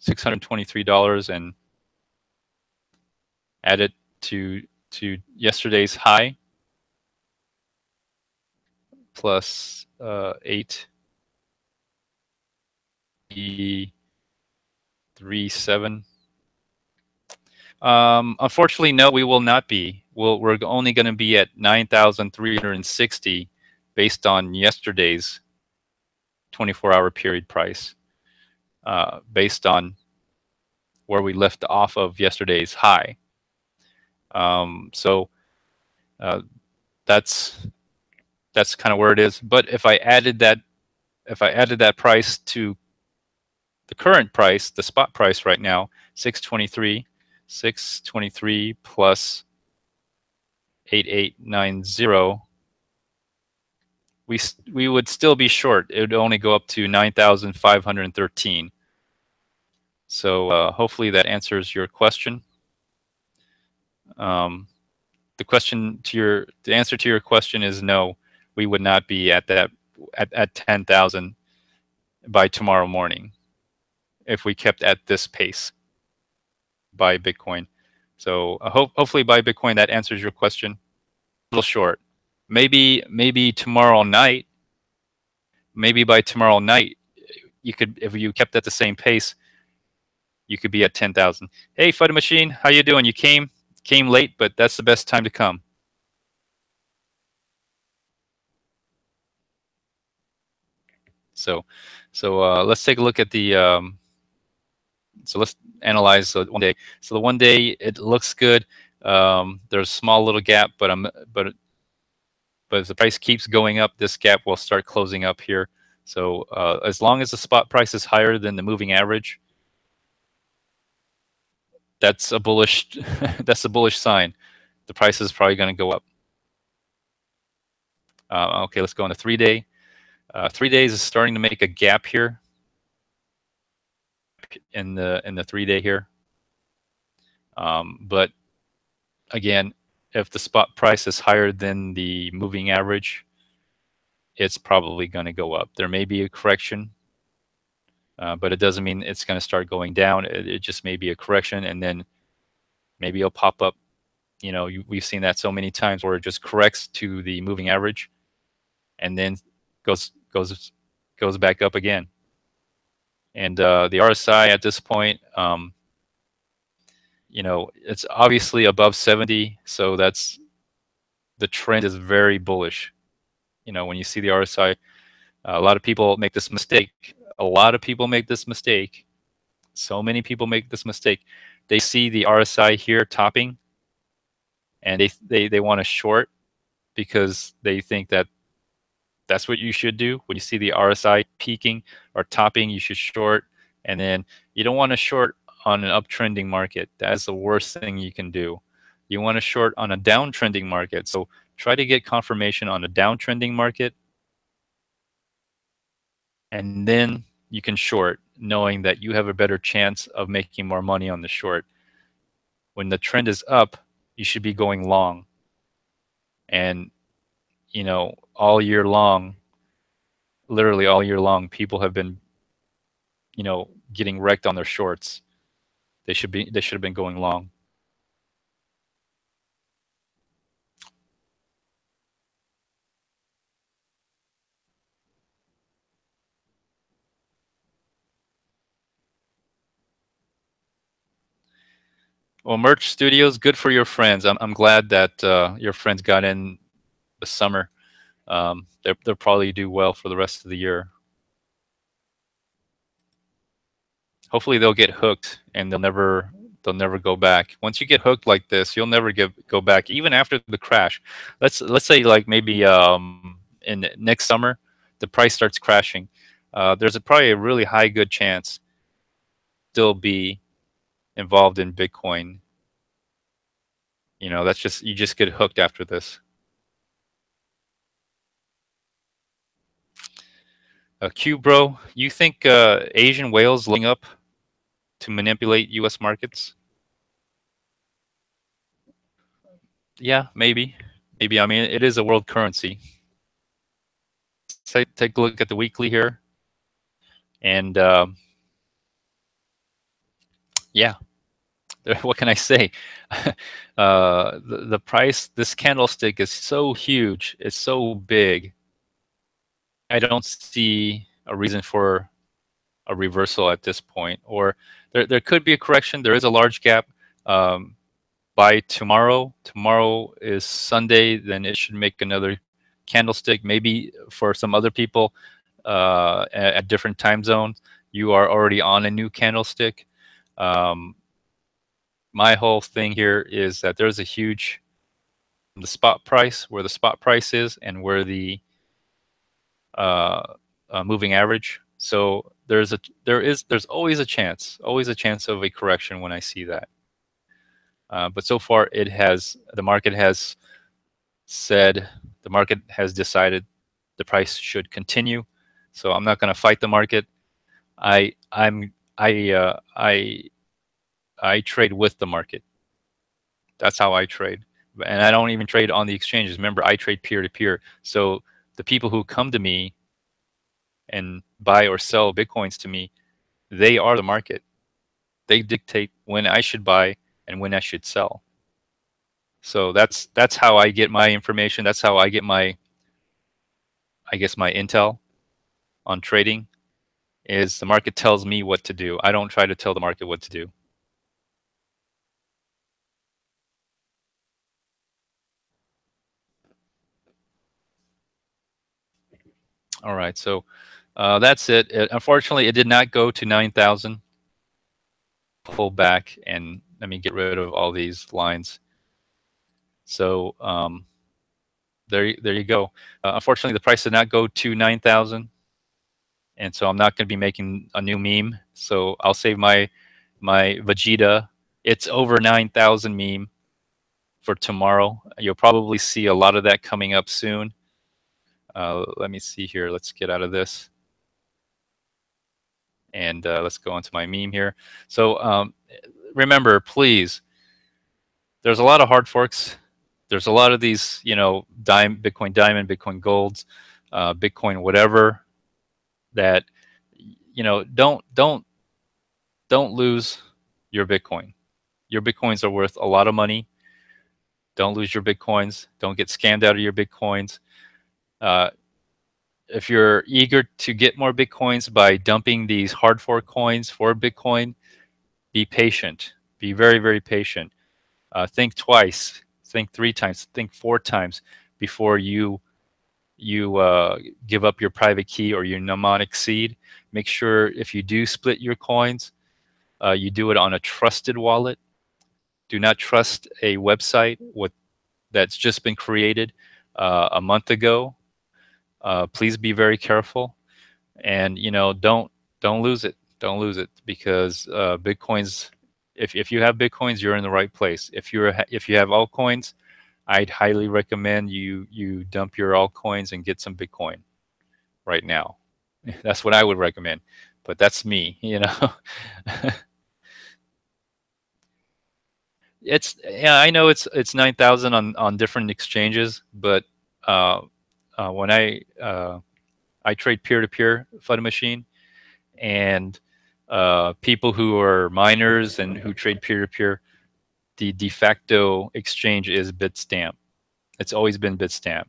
$623 and add it to yesterday's high plus 8.37. Unfortunately, no, we will not be. We're only going to be at 9,360 based on yesterday's 24-hour period price, based on where we left off of yesterday's high. So that's kind of where it is. But if I added that price to the current price, the spot price right now, 623 plus 8890, we would still be short. It would only go up to 9,513. So hopefully that answers your question. The answer to your question is no. We would not be at 10,000 by tomorrow morning if we kept at this pace by Bitcoin. So hopefully by Bitcoin that answers your question. A little short. Maybe tomorrow night. Maybe by tomorrow night, you could, if you kept at the same pace, you could be at 10,000. Hey, Photo Machine, how you doing? You came late, but that's the best time to come. So let's take a look at the. So let's analyze the 1 day. So the 1 day, it looks good. There's a small little gap, but if the price keeps going up, this gap will start closing up here. So as long as the spot price is higher than the moving average, that's a bullish that's a bullish sign. The price is probably going to go up. Okay, let's go on the 3 day. 3 days is starting to make a gap here in the 3 day here. But again, if the spot price is higher than the moving average, it's probably going to go up. There may be a correction, but it doesn't mean it's going to start going down. It just may be a correction, and then maybe it'll pop up. You know, we've seen that so many times where it just corrects to the moving average, and then goes back up again. And the RSI at this point, you know, it's obviously above 70, so the trend is very bullish. You know, when you see the RSI, a lot of people make this mistake. So many people make this mistake. They see the RSI here topping, and they want to short because they think that that's what you should do. When you see the RSI peaking or topping, you should short. And then you don't want to short on an uptrending market. That's the worst thing you can do. You want to short on a downtrending market. So try to get confirmation on a downtrending market, and then you can short, knowing that you have a better chance of making more money on the short. When the trend is up, you should be going long. And, you know, all year long, literally all year long, people have been, you know, getting wrecked on their shorts. They should have been going long. Well, Merch Studios, good for your friends. I'm glad that your friends got in the summer. They'll probably do well for the rest of the year. Hopefully they'll get hooked and they'll never go back. Once you get hooked like this, you'll never go back, even after the crash. Let's say like maybe in next summer, the price starts crashing. There's probably a really high good chance still be involved in Bitcoin. You know, you just get hooked after this. Q bro, you think Asian whales lining up to manipulate U.S. markets? Yeah, maybe. I mean, it is a world currency. Take a look at the weekly here, and yeah, What can I say? The price, this candlestick is so huge, it's so big. I don't see a reason for a reversal at this point, or there could be a correction. There is a large gap. By tomorrow, tomorrow is Sunday, then it should make another candlestick. Maybe for some other people at different time zones, you are already on a new candlestick. My whole thing here is that there's a huge, the spot price, where the spot price is, and where the uh, moving average. So there's always a chance of a correction when I see that. But so far, the market has said, the market has decided the price should continue. So I'm not going to fight the market. I I'm I trade with the market. That's how I trade. And I don't even trade on the exchanges. Remember, I trade peer to peer. So the people who come to me and buy or sell Bitcoins to me, they are the market. They dictate when I should buy and when I should sell. So that's how I get my information. That's how I get my, I guess, my intel on trading, is the market tells me what to do. I don't try to tell the market what to do. All right, so that's it. Unfortunately, it did not go to 9,000. Pull back and let me get rid of all these lines. So there you go. Unfortunately, the price did not go to 9,000, and so I'm not going to be making a new meme. So I'll save my Vegeta "it's over 9,000" meme for tomorrow. You'll probably see a lot of that coming up soon. Let me see here. Let's get out of this. And let's go into my meme here. So remember, please, there's a lot of hard forks. There's a lot of these, Bitcoin Diamond, Bitcoin Golds, Bitcoin whatever, that, don't lose your Bitcoin. Your Bitcoins are worth a lot of money. Don't lose your Bitcoins. Don't get scammed out of your Bitcoins. Uh, if you're eager to get more Bitcoins by dumping these hard fork coins for Bitcoin, be patient. Be very, very patient. Think twice. Think 3 times. Think 4 times before you give up your private key or your mnemonic seed. Make sure if you do split your coins, you do it on a trusted wallet. Do not trust a website that's just been created a month ago. Please be very careful, and don't lose it. Don't lose it, because Bitcoins. If you have Bitcoins, you're in the right place. If you have altcoins, I'd highly recommend you dump your altcoins and get some Bitcoin right now. That's what I would recommend. But that's me. Yeah, I know it's 9,000 on different exchanges, but when I trade peer to peer FUD machine, and people who are miners and who trade peer to peer, the de facto exchange is Bitstamp. It's always been Bitstamp.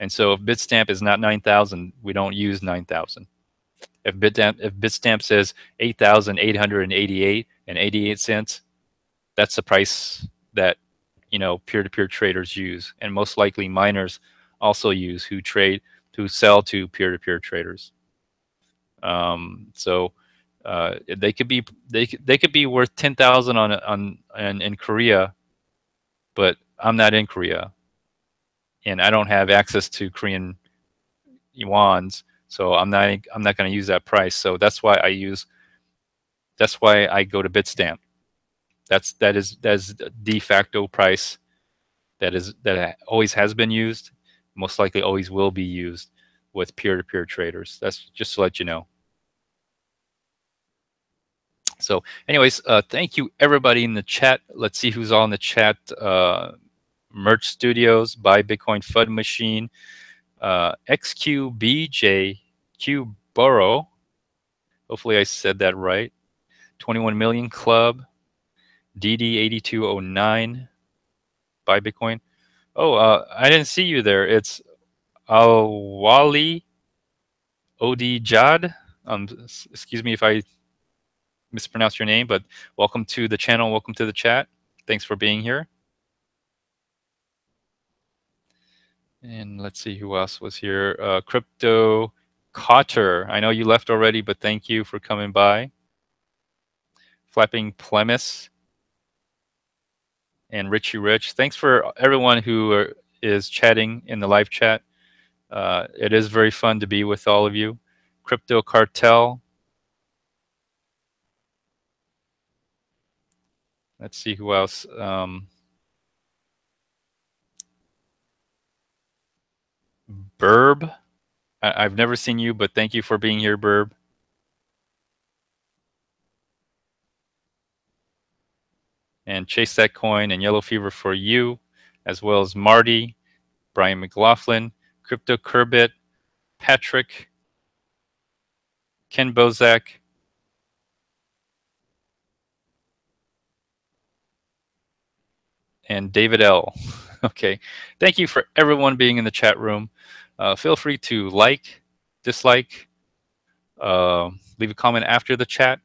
And so if Bitstamp is not 9,000, we don't use 9,000. If Bitstamp says 8,888 and 88 cents, that's the price that peer-to-peer traders use, and most likely miners also use, who sell to peer-to-peer traders. So they could be worth 10,000 in Korea, but I'm not in Korea, and I don't have access to Korean yuans, so I'm not going to use that price. So that's why I go to Bitstamp. That is the de facto price that always has been used, most likely always will be used with peer-to-peer traders. That's just to let you know. So anyways, thank you everybody in the chat. Let's see who's all in the chat. Merch Studios, Buy Bitcoin FUD Machine, XQBJQ Burrow. Hopefully I said that right. 21 Million Club, DD8209, buy Bitcoin. Oh, I didn't see you there. It's Al-Wali Odi Jad. Excuse me if I mispronounced your name, but welcome to the channel. Welcome to the chat. Thanks for being here. And let's see who else was here. Crypto Cotter. I know you left already, but thank you for coming by. Flapping Plemis and Richie Rich. Thanks for everyone who is chatting in the live chat. It is very fun to be with all of you. Crypto Cartel. Let's see who else. Burb. I've never seen you, but thank you for being here, Burb. And Chase That Coin and Yellow Fever for you, as well as Marty, Brian McLaughlin, Crypto Kerbit, Patrick, Ken Bozak, and David L. Okay, thank you for everyone being in the chat room. Feel free to like, dislike, leave a comment after the chat,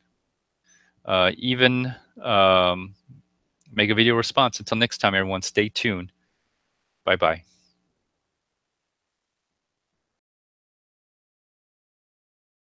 even make a video response. Until next time, everyone, stay tuned. Bye-bye.